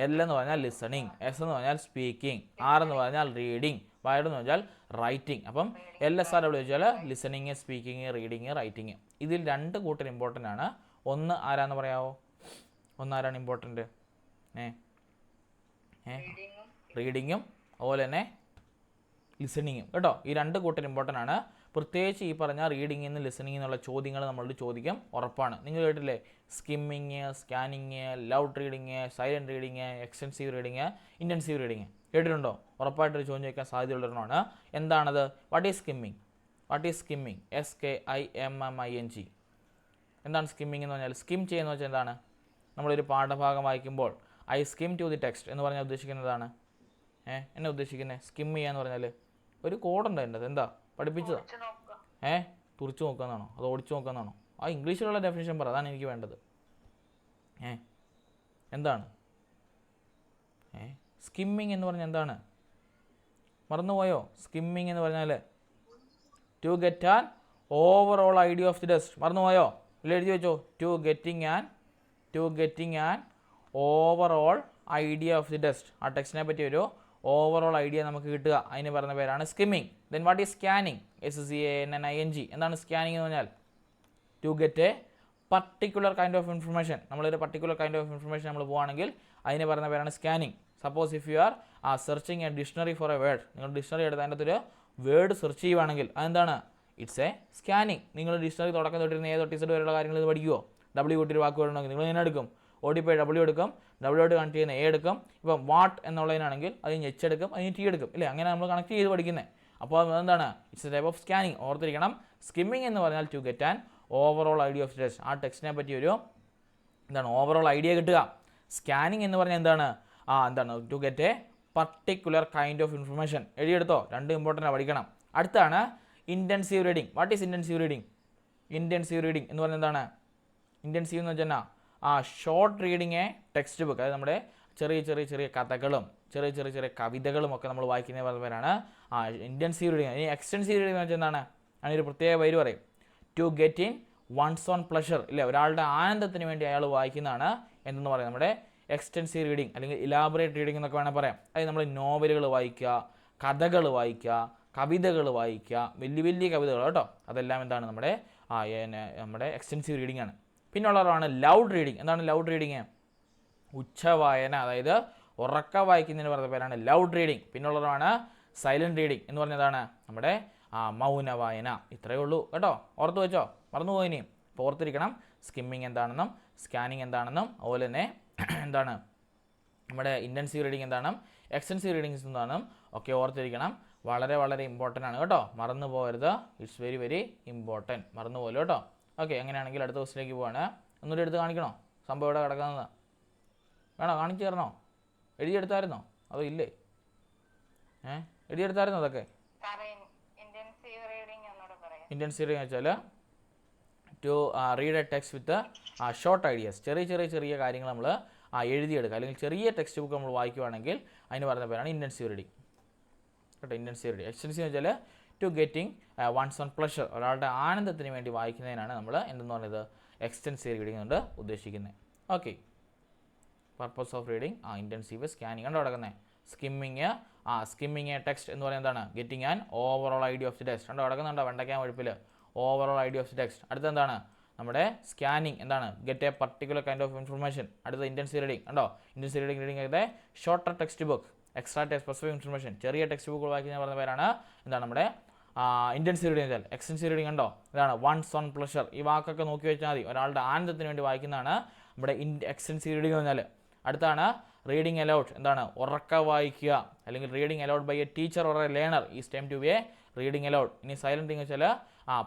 L എന്ന് പറഞ്ഞാൽ ലിസണിങ്, S എന്ന് പറഞ്ഞാൽ സ്പീക്കിംഗ്, R എന്ന് പറഞ്ഞാൽ റീഡിങ്, Y എന്ന് പറഞ്ഞാൽ റൈറ്റിംഗ്. അപ്പം LSRW വെച്ചാൽ ലിസണിങ്, സ്പീക്കിംഗ്, റീഡിങ്, റൈറ്റിംഗ്. ഇതിൽ രണ്ട് കൂട്ടർ ഇമ്പോർട്ടൻ്റ് ആണ്. ഒന്ന് ആരാന്ന് പറയാമോ? ആരാണ് ഇമ്പോർട്ടൻ്റ്? റീഡിങ്ങും അതുപോലെ തന്നെ ലിസണിങ്ങും കേട്ടോ. ഈ രണ്ട് കൂട്ടർ ഇമ്പോർട്ടൻ്റ് ആണ്. പ്രത്യേകിച്ച് ഈ പറഞ്ഞ റീഡിങ്ങിൽ നിന്ന് ലിസണിങ്ങിൽ നിന്നുള്ള ചോദ്യങ്ങൾ നമ്മളോട് ചോദിക്കും ഉറപ്പാണ്. നിങ്ങൾ കേട്ടില്ലേ skimming, scanning, loud reading, silent reading, extensive reading, intensive reading കേട്ടിട്ടുണ്ടോ? ഉറപ്പായിട്ടൊരു ചോദ്യം ചോദിക്കാൻ സാധ്യതയുള്ളതാണ്. എന്താണത്? What is skimming? SKIMMING. എന്താണ് സ്കിമ്മിങ് എന്ന് പറഞ്ഞാൽ? സ്കിം ചെയ്യുന്ന വെച്ചാൽ എന്താണ്? നമ്മളൊരു പാഠഭാഗം വായിക്കുമ്പോൾ I skim to the text എന്ന് പറഞ്ഞാൽ ഉദ്ദേശിക്കുന്നതാണ്. എന്നെ ഉദ്ദേശിക്കുന്നത് സ്കിം ചെയ്യാന്ന് പറഞ്ഞാൽ ഒരു കോഡുണ്ട് എൻ്റെ അത്. എന്താ പഠിപ്പിച്ചതാ? തുറച്ചു നോക്കാന്നാണോ അത് ഓടിച്ചു നോക്കാന്നാണോ? ആ ഇംഗ്ലീഷിലുള്ള ഡെഫിനിഷൻ പറ, അതാണ് എനിക്ക് വേണ്ടത്. എന്താണ് സ്കിമ്മിങ് എന്ന് പറഞ്ഞാൽ എന്താണ്? മറന്നുപോയോ? സ്കിമ്മിങ് എന്ന് പറഞ്ഞാൽ to get an overall idea of the text. മറന്നുപോയോ? ഇല്ല, എഴുതി വെച്ചോ. To getting an overall idea of the text. ആ ടെക്സ്റ്റിനെ പറ്റി ഒരു ഓവറോൾ ഐഡിയ നമുക്ക് കിട്ടുക, അതിന് പറയുന്ന പേരാണ് skimming. Then what is scanning? SCANNING. എന്താണ് സ്കാനിങ് എന്ന് പറഞ്ഞാൽ? To get a particular kind of information. നമ്മളൊരു പർട്ടിക്കുലർ കൈൻഡ് ഓഫ് ഇൻഫർമേഷൻ നമ്മൾ പോവുകയാണെങ്കിൽ അതിന് പറയുന്ന പേരാണ് scanning. Suppose if you are searching a dictionary for a word, നിങ്ങൾ ഡിക്ഷണറി എടുത്ത് അതിൻ്റെ അകത്തൊരു വേർഡ് സെർച്ച് ചെയ്യുവാണെങ്കിൽ അതെന്താണ്? It's a scanning. നിങ്ങൾ ഡിക്ഷണറി തുടക്കം തൊട്ടിരുന്ന A തൊട്ട് Z വരെയുള്ള കാര്യങ്ങൾ ഇത് പഠിക്കുമോ? W കൂട്ടി ഒരു വാക്ക് വേണമെങ്കിൽ നിങ്ങൾ ഇങ്ങനെ എടുക്കും, ഓടിപ്പോയി W എടുക്കും, W കണക്ട് ചെയ്യുന്ന A എടുക്കും. ഇപ്പം വാട്ട് എന്നുള്ളതിനാണെങ്കിൽ അതിന് H എടുക്കും, അതിന് T എടുക്കും, ഇല്ലേ? അങ്ങനെ നമ്മൾ കണക്ട് ചെയ്ത് പഠിക്കുന്നത്. അപ്പോൾ അതെന്താണ്? It's a type of scanning. ഓർത്തിരിക്കണം, സ്കിമ്മിങ് എന്ന് പറഞ്ഞാൽ to get an overall idea of text. ആ ടെക്സ്റ്റിനെ പറ്റി ഒരു എന്താണ് ഓവറോൾ ഐഡിയ കിട്ടുക. സ്കാനിങ് എന്ന് പറഞ്ഞാൽ എന്താണ്? എന്താണ്? To get a particular kind of information. എഴുതിയെടുത്തോ, രണ്ടും ഇമ്പോർട്ടൻ്റ് പഠിക്കണം. അടുത്താണ് intensive reading. What is intensive reading? Intensive reading എന്ന് പറഞ്ഞാൽ എന്താണ്? ഇൻറ്റൻസീവ് എന്ന് വെച്ചാൽ short reading a text book. അതായത് നമ്മുടെ ചെറിയ കഥകളും ചെറിയ കവിതകളും ഒക്കെ നമ്മൾ വായിക്കുന്ന പേരാണ് ഇൻറ്റൻസീവ് റീഡിങ്. ഇനി എക്സ്റ്റൻസീവ് റീഡിങ് എന്ന് വെച്ചാൽ എന്താണ്? അതിനൊരു പ്രത്യേക പേര് പറയും. To get in one's own pleasure, ഇല്ലേ? ഒരാളുടെ ആനന്ദത്തിന് വേണ്ടി അയാൾ വായിക്കുന്നതാണ് എന്തെന്ന് പറയാം, നമ്മുടെ എക്സ്റ്റൻസീവ് റീഡിങ് അല്ലെങ്കിൽ ഇലാബറേറ്റ് റീഡിംഗ് എന്നൊക്കെ വേണമെങ്കിൽ പറയാം. അതായത് നമ്മൾ നോവലുകൾ വായിക്കുക, കഥകൾ വായിക്കുക, കവിതകൾ വായിക്കുക, വലിയ കവിതകൾ കേട്ടോ. അതെല്ലാം എന്താണ്? നമ്മുടെ എക്സ്റ്റൻസീവ് റീഡിംഗ് ആണ്. പിന്നുള്ളതാണ് ലൗഡ് റീഡിംഗ്. എന്താണ് ലൗഡ് റീഡിങ്? ഉച്ചവായന, അതായത് ഉറക്ക വായിക്കുന്നതിന് പറയുന്ന പേരാണ് ലൗഡ് റീഡിംഗ്. പിന്നുള്ളതാണ് സൈലൻറ്റ് റീഡിംഗ് എന്ന് പറഞ്ഞതാണ് നമ്മുടെ മൗന വായന. ഇത്രയേ ഉള്ളൂ കേട്ടോ. ഓർത്ത് വെച്ചോ, മറന്നുപോയിനി. അപ്പോൾ ഓർത്തിരിക്കണം സ്കിമ്മിങ് എന്താണെന്നും സ്കാനിങ് എന്താണെന്നും അതുപോലെ തന്നെ എന്താണ് നമ്മുടെ ഇൻറ്റൻസീവ് റീഡിംഗ് എന്താണെന്നും എക്സ്റ്റൻസീവ് റീഡിങ്സ് എന്താണെന്നും ഒക്കെ ഓർത്തിരിക്കണം. വളരെ ഇമ്പോർട്ടൻ്റ് ആണ് കേട്ടോ, മറന്നു പോകരുത്. It's very important. മറന്നു പോലും കേട്ടോ. ഓക്കെ, അങ്ങനെയാണെങ്കിൽ അടുത്ത ദിവസത്തിലേക്ക് പോവാണ്. ഒന്നുകൂടി എടുത്ത് കാണിക്കണോ സംഭവം ഇവിടെ കിടക്കുന്നത്? വേണോ? കാണിച്ചു തരണോ? എഴുതിയെടുത്തായിരുന്നോ അതോ ഇല്ലേ? എഴുതിയെടുത്തായിരുന്നോ അതൊക്കെ? ഇൻറ്റൻസീവ് റീഡിംഗ് വെച്ചാൽ to read a text with short ideas. ചെറിയ കാര്യങ്ങൾ നമ്മൾ എഴുതിയെടുക്കുക, അല്ലെങ്കിൽ ചെറിയ ടെക്സ്റ്റ് ബുക്ക് നമ്മൾ വായിക്കുവാണെങ്കിൽ അതിന് പറയുന്ന പേരാണ് ഇൻറ്റൻസീവ് റീഡിംഗ് കേട്ടോ. Intensive reading. എക്സ്റ്റൻസീവ് വെച്ചാൽ to getting one's own pleasure, ഒരാളുടെ ആനന്ദത്തിന് വേണ്ടി വായിക്കുന്നതിനാണ് നമ്മൾ എന്തെന്ന് പറയുന്നത് എക്സ്റ്റൻസീവ് റീഡിംഗ് കൊണ്ട് ഉദ്ദേശിക്കുന്നത്. Okay, purpose of reading intensive scanning കണ്ടോ കിടക്കുന്നത്. സ്കിമ്മിങ് എ ടെക്സ്റ്റ് എന്ന് പറയുന്നത് എന്താണ്? Getting an overall idea of the text കണ്ടോ കിടക്കുന്നുണ്ടോ? വെണ്ടയ്ക്കാൻ വഴുപ്പിൽ overall idea of the text. അടുത്ത എന്താണ്? നമ്മുടെ സ്കാനിങ് എന്താണ്? Get a particular kind of information. അടുത്ത ഇൻറ്റൻസീവ് റീഡിംഗ് കണ്ടോ? ഇൻറ്റൻസീവ് റീഡിംഗ് ആയത് shorter text book, extra specific information. ചെറിയ ടെക്സ്റ്റ് ബുക്കുകൾ വായിക്കുന്ന പറയുന്ന പേരാണ് എന്താണ് നമ്മുടെ ഇൻറ്റൻസീവ് റീഡിംഗ് വെച്ചാൽ. എക്സ്റ്റൻസീവ് റീഡിംഗ് കണ്ടോ? ഇതാണ് വൺസ് ഓൺ പ്ലഷർ. ഈ വാക്കൊക്കെ നോക്കി വെച്ചാൽ മതി. ഒരാളുടെ ആനന്ദത്തിന് വേണ്ടി വായിക്കുന്നതാണ് നമ്മുടെ എക്സ്റ്റൻസീവ് റീഡിംഗ് എന്ന് പറഞ്ഞാൽ. അടുത്താണ് റീഡിംഗ് അലൗഡ്. എന്താണ്? ഉറക്ക വായിക്കുക, അല്ലെങ്കിൽ reading aloud by a teacher or a learner is time to be a reading aloud. ഇനി സൈലൻറ്റ് റീഡിംഗ് വെച്ചാൽ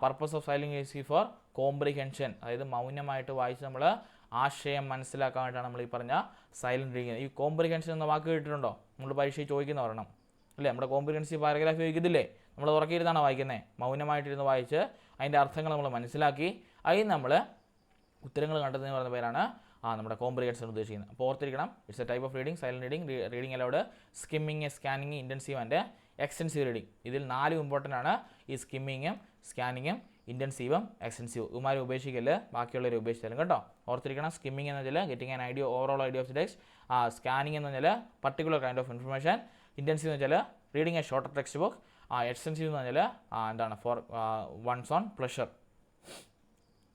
purpose of silent is for comprehension, അതായത് മൗനമായിട്ട് വായിച്ച് നമ്മൾ ആശയം മനസ്സിലാക്കാനായിട്ടാണ് നമ്മൾ ഈ പറഞ്ഞ സൈലൻറ്റ് റീഡിംഗ്. ഈ കോംപ്രിഹെൻഷൻ എന്ന വാക്ക് കേട്ടിട്ടുണ്ടോ? നമ്മൾ പരീക്ഷയിൽ ചോദിക്കുന്ന പറയണം അല്ലേ? നമ്മുടെ കോംപ്രിഹെൻസീവ് പാരഗ്രാഫ് ചോദിക്കത്തില്ലേ? നമ്മൾ ഉറക്കിയിരുന്നാണ് വായിക്കുന്നത്. മൗനമായിട്ടിരുന്ന് വായിച്ച് അതിൻ്റെ അർത്ഥങ്ങൾ നമ്മൾ മനസ്സിലാക്കി അതിന് നമ്മൾ ഉത്തരങ്ങൾ കണ്ടെത്തുന്ന പറയുന്ന പേരാണ് നമ്മുടെ കോംപ്രിഹെൻഷൻ ഉദ്ദേശിക്കുന്നത്. അപ്പോൾ ഓർത്തിരിക്കണം, it's a type of reading. Silent reading, reading allowed, skimming, scanning, intensive and extensive reading. ഇതിൽ 4 ഇമ്പോർട്ടൻ്റ് ആണ്. ഈ സ്കിമ്മിങ്ങും സ്കാനിങ്ങും ഇൻറ്റൻസീവും എക്സ്റ്റൻസീവും. ഇവന്മാരെ ഉപേക്ഷിക്കല്, ബാക്കിയുള്ളവരെ ഉപേക്ഷിച്ചാലും കേട്ടോ. ഓർത്തിരിക്കണം, സ്കിമ്മിങ് എന്ന് വെച്ചാൽ getting an idea, overall idea of the text. Scanning എന്ന് പറഞ്ഞാൽ particular kind of information. Intensive എന്ന് വെച്ചാൽ reading a shorter text book. Extensive എന്ന് പറഞ്ഞാൽ എന്താണ്? For one's own pleasure.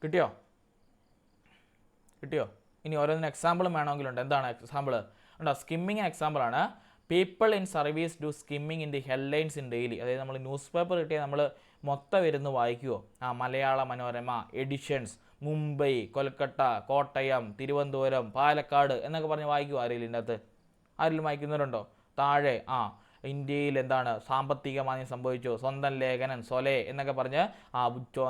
കിട്ടിയോ? ഇനി ഓരോന്നിന് എക്സാമ്പിളും വേണമെങ്കിലുണ്ട്. എന്താണ് എക്സാമ്പിൾ? ഉണ്ടോ? സ്കിമ്മിങ് എക്സാമ്പിളാണ്. People in service do skimming in the headlines in daily. അതായത് നമ്മൾ ന്യൂസ് പേപ്പർ കിട്ടിയാൽ നമ്മൾ മൊത്തം ഇരുന്ന് വായിക്കുമോ? മലയാള മനോരമ എഡിഷൻസ്, മുംബൈ, കൊൽക്കട്ട, കോട്ടയം, തിരുവനന്തപുരം, പാലക്കാട് എന്നൊക്കെ പറഞ്ഞ് വായിക്കുമോ? ആരെങ്കിലും ഇതിൻ്റെ അകത്ത് ആരെങ്കിലും വായിക്കുന്നവരുണ്ടോ? താഴെ ഇന്ത്യയിൽ എന്താണ് സാമ്പത്തിക മാന്ദ്യം സംഭവിച്ചു, സ്വന്തം ലേഖനം, സൊലെ എന്നൊക്കെ പറഞ്ഞ്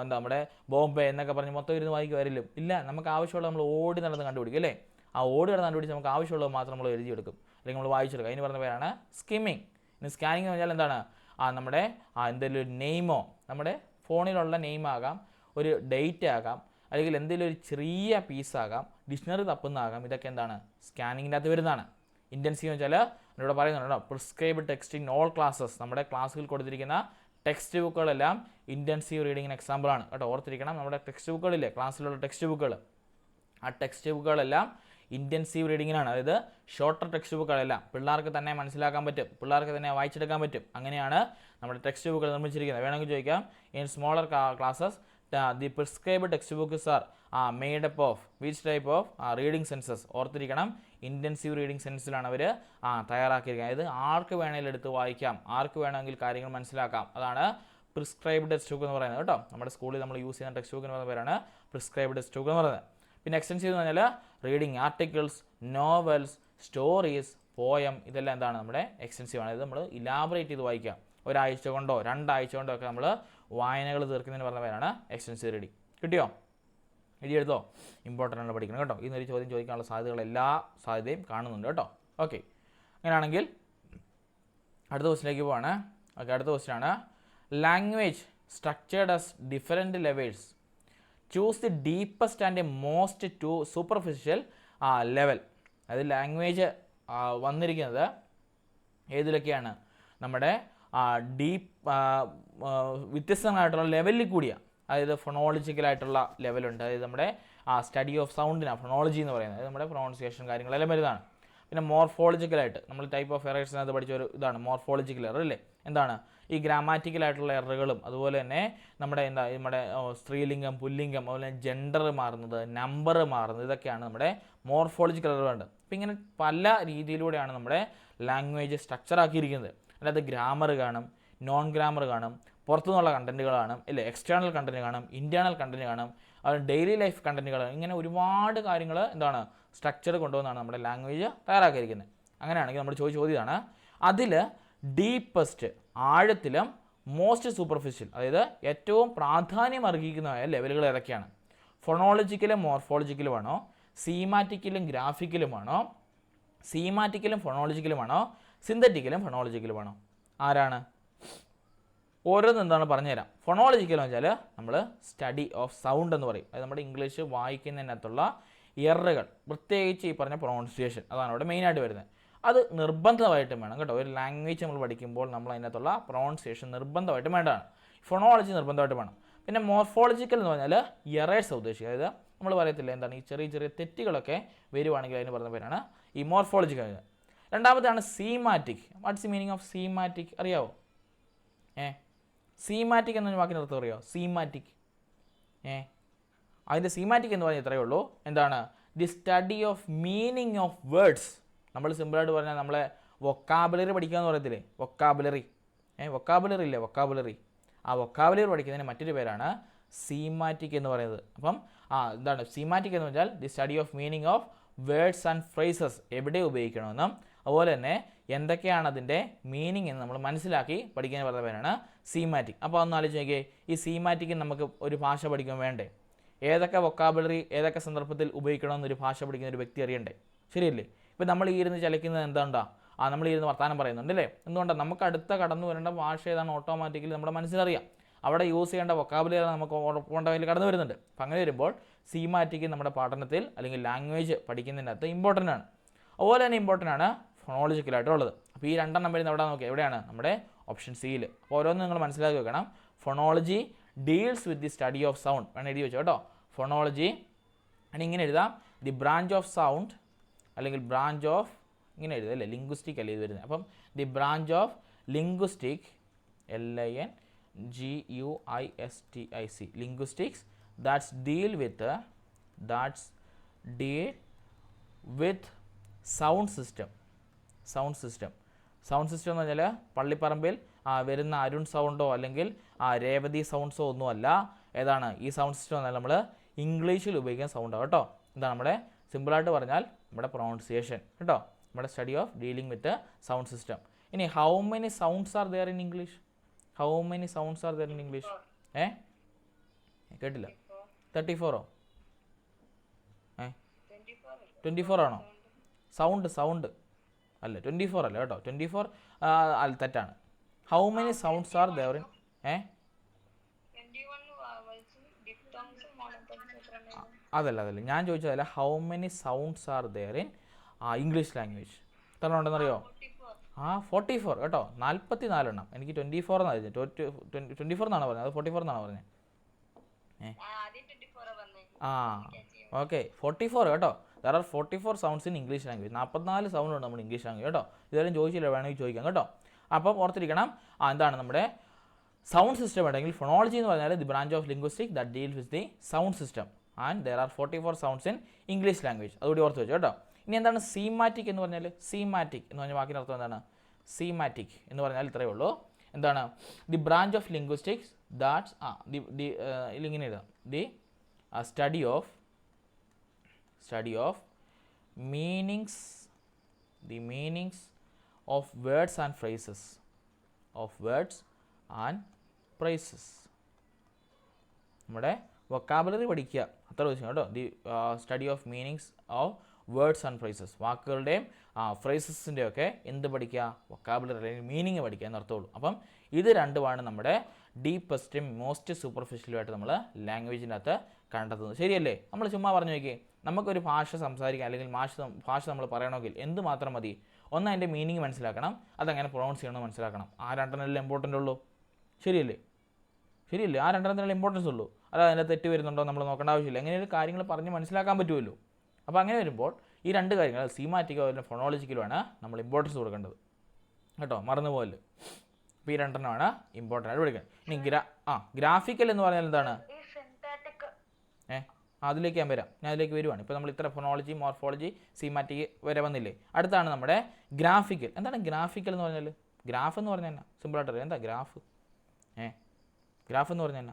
എന്താ നമ്മുടെ ബോംബെ എന്നൊക്കെ പറഞ്ഞ് മൊത്തം ഇരുന്ന് വായിക്കുമായിരിക്കും? ഇല്ല. നമുക്ക് ആവശ്യമുള്ള നമ്മൾ ഓടി നടന്ന് കണ്ടുപിടിക്കും അല്ലേ? ആ ഓടി കിടന്ന് കണ്ടുപിടിച്ച് നമുക്ക് ആവശ്യമുള്ളത് മാത്രം നമ്മൾ എഴുതിയെടുക്കും, അല്ലെങ്കിൽ നമ്മൾ വായിച്ചെടുക്കും. അതിന് പറഞ്ഞ പേരാണ് സ്കിമ്മിങ്. ഇനി സ്കാനിങ് എന്ന് പറഞ്ഞാൽ എന്താണ്? നമ്മുടെ എന്തെങ്കിലും ഒരു നെയിമോ, നമ്മുടെ ഫോണിലുള്ള നെയിമാകാം, ഒരു ഡേറ്റ് ആകാം, അല്ലെങ്കിൽ എന്തെങ്കിലും ഒരു ചെറിയ പീസാകാം, ഡിക്ഷണറി തപ്പുന്നതാകാം. ഇതൊക്കെ എന്താണ്? സ്കാനിങ്ങിൻ്റെ അകത്ത് വരുന്നതാണ്. ഇൻറ്റൻസീവ് എന്ന് വെച്ചാൽ ഇവിടെ പറയുന്നുണ്ടോ, prescribed text in all classes. നമ്മുടെ ക്ലാസ്സിൽ കൊടുത്തിരിക്കുന്ന ടെക്സ്റ്റ് ബുക്കുകളെല്ലാം ഇൻറ്റൻസീവ് റീഡിങ്ങിന് എക്സാമ്പിളാണ് കേട്ടോ. ഓർത്തിരിക്കണം, നമ്മുടെ ടെക്സ്റ്റ് ബുക്കുകളില്ലേ, ക്ലാസ്സിലുള്ള ടെക്സ്റ്റ് ബുക്കുകൾ, ആ ടെക്സ്റ്റ് ബുക്കുകളെല്ലാം ഇൻറ്റൻസീവ് റീഡിങ്ങിനാണ്. അതായത് ഷോർട്ടർ ടെക്സ്റ്റ് ബുക്കുകളെല്ലാം പിള്ളേർക്ക് തന്നെ മനസ്സിലാക്കാൻ പറ്റും, പിള്ളേർക്ക് തന്നെ വായിച്ചെടുക്കാൻ പറ്റും. അങ്ങനെയാണ് നമ്മുടെ ടെക്സ്റ്റ് ബുക്കുകൾ നിർമ്മിച്ചിരിക്കുന്നത്. വേണമെങ്കിൽ ചോദിക്കാം, in smaller classes the prescribed text books are made up of which type of reading census. ഓർത്തിരിക്കണം, ഇൻറ്റൻസീവ് റീഡിംഗ് സെൻസിലാണ് അവർ തയ്യാറാക്കിയിരിക്കുന്നത്. അതായത് ആർക്ക് വേണമെങ്കിലും എടുത്ത് വായിക്കാം, ആർക്ക് വേണമെങ്കിൽ കാര്യങ്ങൾ മനസ്സിലാക്കാം. അതാണ് പ്രിസ്ക്രൈബ്ഡ് ടെക്സ്റ്റ് ബുക്ക് എന്ന് പറയുന്നത് കേട്ടോ. നമ്മുടെ സ്കൂളിൽ നമ്മൾ യൂസ് ചെയ്യുന്ന ടെക്സ്റ്റ് ബുക്ക് എന്ന് പറയുന്ന പേരാണ് പ്രിസ്ക്രൈബ്ഡ് ടെക്സ്റ്റ് ബുക്ക് എന്ന് പറയുന്നത്. പിന്നെ എക്സ്റ്റൻസീവ് എന്ന് പറഞ്ഞാൽ reading articles, novels, stories, poem, ഇതെല്ലാം എന്താണ്? നമ്മുടെ എക്സ്റ്റൻസീവ് ആണ്. ഇത് നമ്മൾ ഇലാബറേറ്റ് ചെയ്ത് വായിക്കാം. ഒരാഴ്ച കൊണ്ടോ 2 ആഴ്ച കൊണ്ടോ ഒക്കെ നമ്മൾ വായനകൾ തീർക്കുന്നതിന് പറഞ്ഞ പേരാണ് എക്സ്റ്റൻസീവ് റീഡിങ്. കിട്ടിയോ? എഴുതിയെടുത്തോ? ഇമ്പോർട്ടൻ്റ് ആണ് പഠിക്കണം കേട്ടോ. ഇന്നൊരു ചോദ്യം ചോദിക്കാനുള്ള സാധ്യതകൾ എല്ലാ സാധ്യതയും കാണുന്നുണ്ട് കേട്ടോ. ഓക്കെ, അങ്ങനെയാണെങ്കിൽ അടുത്ത ക്വസ്റ്റിലേക്ക് പോവാണ്. ഓക്കെ, അടുത്ത ക്വസ്റ്റ്യൻ ആണ്, language structured as different levels, choose the deepest and most to superficial level. അതായത് ലാംഗ്വേജ് വന്നിരിക്കുന്നത് ഏതിലൊക്കെയാണ്? നമ്മുടെ വ്യത്യസ്തമായിട്ടുള്ള ലെവലിൽ കൂടിയാണ്. അതായത് ഫൊണോളജിക്കലായിട്ടുള്ള ലെവലുണ്ട്. അതായത് നമ്മുടെ സ്റ്റഡി ഓഫ് സൗണ്ടിനാണ് ഫൊണോളജി എന്ന് പറയുന്നത്. അതായത് നമ്മുടെ പ്രൊണൗൺസിയേഷൻ കാര്യങ്ങളെല്ലാം വരുന്നതാണ്. പിന്നെ മോർഫോളജിക്കലായിട്ട് നമ്മൾ ടൈപ്പ് ഓഫ് എറേഴ്സിനകത്ത് പഠിച്ച ഒരു ഇതാണ് മോർഫോളജിക്കൽ എറർ അല്ലേ. എന്താണ്? ഈ ഗ്രാമാറ്റിക്കലായിട്ടുള്ള എററുകളും അതുപോലെ തന്നെ നമ്മുടെ സ്ത്രീലിംഗം, പുല്ലിംഗം, അതുപോലെ തന്നെ ജെൻഡർ മാറുന്നത്, നമ്പർ മാറുന്നത്, ഇതൊക്കെയാണ് നമ്മുടെ മോർഫോളജിക്കൽ എറർ വേണ്ടത്. അപ്പോൾ ഇങ്ങനെ പല രീതിയിലൂടെയാണ് നമ്മുടെ ലാംഗ്വേജ് സ്ട്രക്ചർ ആക്കിയിരിക്കുന്നത്. അതിനകത്ത് ഗ്രാമർ കാണും, നോൺ ഗ്രാമർ കാണും, പുറത്തുനിന്നുള്ള കണ്ടൻറ്റുകൾ കാണും അല്ലേ, എക്സ്റ്റേണൽ കണ്ടൻറ്റ് കാണും, ഇൻറ്റേർണൽ കണ്ടൻറ്റ് കാണും, അത് ഡെയിലി ലൈഫ് കണ്ടൻറ്റുകൾ, ഇങ്ങനെ ഒരുപാട് കാര്യങ്ങൾ എന്താണ് സ്ട്രക്ചർ കൊണ്ടുവന്നാണ് നമ്മുടെ ലാംഗ്വേജ് തയ്യാറാക്കിയിരിക്കുന്നത്. അങ്ങനെയാണെങ്കിൽ നമ്മൾ ചോദ്യമാണ്, അതിൽ ഡീപ്പസ്റ്റ് ആഴത്തിലും മോസ്റ്റ് സൂപ്പർഫിഷ്യൽ, അതായത് ഏറ്റവും പ്രാധാന്യം അർഹിക്കുന്നതായ ലെവലുകൾ ഏതൊക്കെയാണ്? ഫൊണോളജിക്കലും മോർഫോളജിക്കലുമാണോ, സീമാറ്റിക്കലും ഗ്രാഫിക്കലുമാണോ, സീമാറ്റിക്കലും ഫൊണോളജിക്കലുമാണോ, സിന്തറ്റിക്കലും ഫൊണോളജിക്കലുമാണോ? ആരാണ്? ഓരോന്നും എന്താണ് പറഞ്ഞുതരാം. ഫൊണോളജിക്കൽ എന്ന് വെച്ചാൽ നമ്മൾ സ്റ്റഡി ഓഫ് സൗണ്ട് എന്ന് പറയും. അത് നമ്മുടെ ഇംഗ്ലീഷ് വായിക്കുന്നതിനകത്തുള്ള എററുകൾ, പ്രത്യേകിച്ച് ഈ പറഞ്ഞ പ്രൊണൗൺസിയേഷൻ, അതാണ് അവിടെ മെയിനായിട്ട് വരുന്നത്. അത് നിർബന്ധമായിട്ടും വേണം കേട്ടോ. ഒരു ലാംഗ്വേജ് നമ്മൾ പഠിക്കുമ്പോൾ നമ്മൾ അതിനകത്തുള്ള പ്രൊണൗൺസിയേഷൻ നിർബന്ധമായിട്ടും വേണ്ടതാണ്. ഫൊണോളജി നിർബന്ധമായിട്ട് വേണം. പിന്നെ മോർഫോളജിക്കൽ എന്ന് പറഞ്ഞാൽ എറേഴ്സ് ഉദ്ദേശിക്കുക. അതായത് നമ്മൾ പറയത്തില്ല എന്താണ് ഈ ചെറിയ ചെറിയ തെറ്റുകളൊക്കെ വരുവാണെങ്കിൽ അതിന് പറഞ്ഞ പേരാണ് ഈ മോർഫോളജിക്കൽ. രണ്ടാമതാണ് semantic. What's the meaning of semantic അറിയാവോ? സീമാറ്റിക് എന്ന വാക്കിന് അർത്ഥം അറിയാമോ? സീമാറ്റിക് അതിൻ്റെ സീമാറ്റിക് എന്ന് പറഞ്ഞാൽ ഇത്രയേ ഉള്ളൂ. എന്താണ്? The study of meaning of words. നമ്മൾ സിമ്പിളായിട്ട് പറഞ്ഞാൽ നമ്മളെ വൊക്കാബുലറി പഠിക്കുക എന്ന് പറയത്തില്ലേ, വൊക്കാബുലറി വൊക്കാബുലറി ഇല്ലേ, വൊക്കാബുലറി, ആ വൊക്കാബുലറി പഠിക്കുന്നതിന് മറ്റൊരു പേരാണ് സീമാറ്റിക് എന്ന് പറയുന്നത്. അപ്പം എന്താണ് സീമാറ്റിക് എന്ന് വെച്ചാൽ the study of meaning of words and phrases, എവിടെ ഉപയോഗിക്കണമെന്നും അതുപോലെ തന്നെ എന്തൊക്കെയാണ് അതിൻ്റെ മീനിങ് എന്ന് നമ്മൾ മനസ്സിലാക്കി പഠിക്കാൻ പറഞ്ഞ പേരാണ് സീമാറ്റിക്. അപ്പോൾ ഒന്ന് ആലോചിച്ച് നോക്കിയേ, ഈ സീമാറ്റിക്കിന് നമുക്ക് ഒരു ഭാഷ പഠിക്കാൻ വേണ്ടേ? ഏതൊക്കെ വൊക്കാബുലറി ഏതൊക്കെ സന്ദർഭത്തിൽ ഉപയോഗിക്കണമെന്നൊരു ഭാഷ പഠിക്കുന്ന ഒരു വ്യക്തി അറിയണ്ടേ? ശരിയല്ലേ? ഇപ്പം നമ്മൾ ഈ ഇരുന്ന് ചലിക്കുന്നത് എന്താണ്ടാ? നമ്മൾ ഇരുന്ന് വർത്താനം പറയുന്നുണ്ട് അല്ലേ? എന്തുകൊണ്ടാണ്? നമുക്ക് അടുത്ത കടന്നു വരേണ്ട ഭാഷ ഏതാണ് ഓട്ടോമാറ്റിക്കലി നമ്മുടെ മനസ്സിലറിയാം. അവിടെ യൂസ് ചെയ്യേണ്ട വൊക്കാബുലറി നമുക്ക് ഓട്ടോമാറ്റിക്കലി കടന്നു വരുന്നുണ്ട്. അപ്പം അങ്ങനെ വരുമ്പോൾ സീമാറ്റിക് നമ്മുടെ പഠനത്തിൽ അല്ലെങ്കിൽ ലാംഗ്വേജ് പഠിക്കുന്നതിനകത്ത് ഇമ്പോർട്ടൻ്റ് ആണ്. അതുപോലെ തന്നെ ഇമ്പോർട്ടൻ്റ് ആണ് ഫൊണോളജിക്കലായിട്ടുള്ളത്. അപ്പോൾ ഈ രണ്ടെണ്ണം വരുന്നത് എവിടെ നോക്കിയാൽ എവിടെയാണ്? നമ്മുടെ ഓപ്ഷൻ സിയിൽ. അപ്പോൾ ഓരോന്നും നിങ്ങൾ മനസ്സിലാക്കി വെക്കണം. Phonology deals with the study of sound. വേണം എഴുതി വെച്ചോ കേട്ടോ. ഫൊണോളജി ആണ് ഇങ്ങനെ എഴുതാം, ദി ബ്രാഞ്ച് ഓഫ് സൗണ്ട്, അല്ലെങ്കിൽ ബ്രാഞ്ച് ഓഫ് ഇങ്ങനെ എഴുതുക അല്ലേ, ലിംഗ്വിസ്റ്റിക് അല്ലേ ഇത് വരുന്നത്. അപ്പം the branch of linguistic, LINGUISTIC, linguistics that's deal with sound system. Sound system എന്ന് പറഞ്ഞാൽ പള്ളിപ്പറമ്പിൽ വരുന്ന അരുൺ സൗണ്ടോ അല്ലെങ്കിൽ രേവതി സൗണ്ട്സോ ഒന്നുമല്ല. ഏതാണ് ഈ സൗണ്ട് സിസ്റ്റം എന്നാൽ നമ്മൾ ഇംഗ്ലീഷിൽ ഉപയോഗിക്കുന്ന സൗണ്ടാണ് കേട്ടോ. എന്താണ് നമ്മുടെ സിമ്പിളായിട്ട് പറഞ്ഞാൽ നമ്മുടെ പ്രൊണൗൺസിയേഷൻ കേട്ടോ, നമ്മുടെ study of dealing with sound system. ഇനി how many sounds are there in English? How many sounds are there in English? കേട്ടില്ല. 34ഓ? 24 ആണോ? സൗണ്ട് അല്ല, 24 അല്ല കേട്ടോ. 24 അല്ല, തെറ്റാണ്. How many sounds are there in അതല്ല ഞാൻ ചോദിച്ചതല്ല. How many sounds are there in English language? എത്ര ഉണ്ടെന്നറിയോ? 44 കേട്ടോ. 44 എനിക്ക് 24 എന്നായിരുന്നു. 24 എന്നാണ് പറഞ്ഞത്, അത് 44 എന്നാണ് പറഞ്ഞത്. ഓക്കെ, 44 കേട്ടോ. There are 44 sounds in English language. 44 sound ഉണ്ട് നമ്മുടെ ഇംഗ്ലീഷ് ലാംഗ്വേജ് കേട്ടോ. ഇതുവരെയും ചോദിച്ചില്ല, വേണമെങ്കിൽ ചോദിക്കാം കേട്ടോ. അപ്പം ഓർത്തിരിക്കണം, എന്താണ് നമ്മുടെ സൗണ്ട് സിസ്റ്റം ഉണ്ടെങ്കിൽ ഫൊണോളജി എന്ന് പറഞ്ഞാൽ the branch of linguistic that deals with the sound system and there are 44 sounds in English language. അതുകൂടി ഓർത്ത് വെച്ചു കേട്ടോ. ഇനി എന്താണ് സീമാറ്റിക് എന്ന് പറഞ്ഞാൽ? സീമാറ്റിക് എന്ന് പറഞ്ഞ വാക്കിൻ്റെ അർത്ഥം എന്താണ്? സീമാറ്റിക് എന്ന് പറഞ്ഞാൽ ഇത്രയേ ഉള്ളൂ. എന്താണ്? The branch of linguistics that's ഇങ്ങനെ എഴുതാം. The study of meanings of words and phrases നമ്മുടെ വൊക്കാബുലറി പഠിക്കുക, അത്ര ദിവസം കേട്ടോ. The study of meanings of words and phrases, വാക്കുകളുടെയും ഫ്രേസസിൻ്റെ ഒക്കെ എന്ത് പഠിക്കുക? വൊക്കാബുലറി അല്ലെങ്കിൽ മീനിങ് പഠിക്കുക എന്നർത്ഥമുള്ളൂ. അപ്പം ഇത് രണ്ടുമാണ് നമ്മുടെ ഡീപ്പസ്റ്റും മോസ്റ്റ് സൂപ്പർഫിഷ്യലുമായിട്ട് നമ്മൾ ലാംഗ്വേജിൻ്റെ അകത്ത് കണ്ടെത്തുന്നത്. ശരിയല്ലേ? നമ്മൾ ചുമ്മാ പറഞ്ഞു നോക്കിയേ, നമുക്കൊരു ഭാഷ സംസാരിക്കാൻ അല്ലെങ്കിൽ ഭാഷ നമ്മൾ പറയണമെങ്കിൽ എന്ത് മാത്രം മതി? ഒന്ന് അതിൻ്റെ മീനിങ് മനസ്സിലാക്കണം, അതെങ്ങനെ പ്രൊണൗൺസ് ചെയ്യണമെന്ന് മനസ്സിലാക്കണം. ആ രണ്ടെണ്ണല്ലേ ഇമ്പോർട്ടൻ്റ് ഉള്ളൂ. ശരിയല്ലേ? ആ രണ്ടെണ്ണത്തിനുള്ള ഇമ്പോർട്ടൻസ് ഉള്ളൂ. അല്ല അതിൻ്റെ തെറ്റ് വരുന്നുണ്ടോ നമ്മൾ നോക്കേണ്ട ആവശ്യമില്ല. എങ്ങനെയൊരു കാര്യങ്ങൾ പറഞ്ഞ് മനസ്സിലാക്കാൻ പറ്റുമല്ലോ. അപ്പോൾ അങ്ങനെ വരുമ്പോൾ ഈ രണ്ട് കാര്യങ്ങൾ സീമാറ്റിക്കോ അല്ലെങ്കിൽ ഫൊണോളജിക്കലുമാണ് നമ്മൾ ഇമ്പോർട്ടൻസ് കൊടുക്കേണ്ടത് കേട്ടോ. മറന്നുപോകല്ലോ. അപ്പോൾ ഈ രണ്ടെണ്ണമാണ് ഇമ്പോർട്ടൻ്റ് ആയിട്ട് പഠിക്കുന്നത്. ഇനി ഗ്രാഫിക്കൽ എന്ന് പറഞ്ഞാൽ എന്താണ്? അതിലേക്ക് ഞാൻ വരാം. ഞാൻ അതിലേക്ക് വരുവാണ്. ഇപ്പോൾ നമ്മൾ ഇത്ര ഫൊണോളജി, മോർഫോളജി, സീമാറ്റിക് വരെ വന്നില്ലേ. അടുത്താണ് നമ്മുടെ ഗ്രാഫിക്കൽ. എന്താണ് ഗ്രാഫിക്കൽ എന്ന് പറഞ്ഞാൽ? ഗ്രാഫ് എന്ന് പറഞ്ഞാൽ എന്നാ? സിമ്പിളായിട്ട് അറിയാം. എന്താ ഗ്രാഫ്? ഗ്രാഫ് എന്ന് പറഞ്ഞാൽ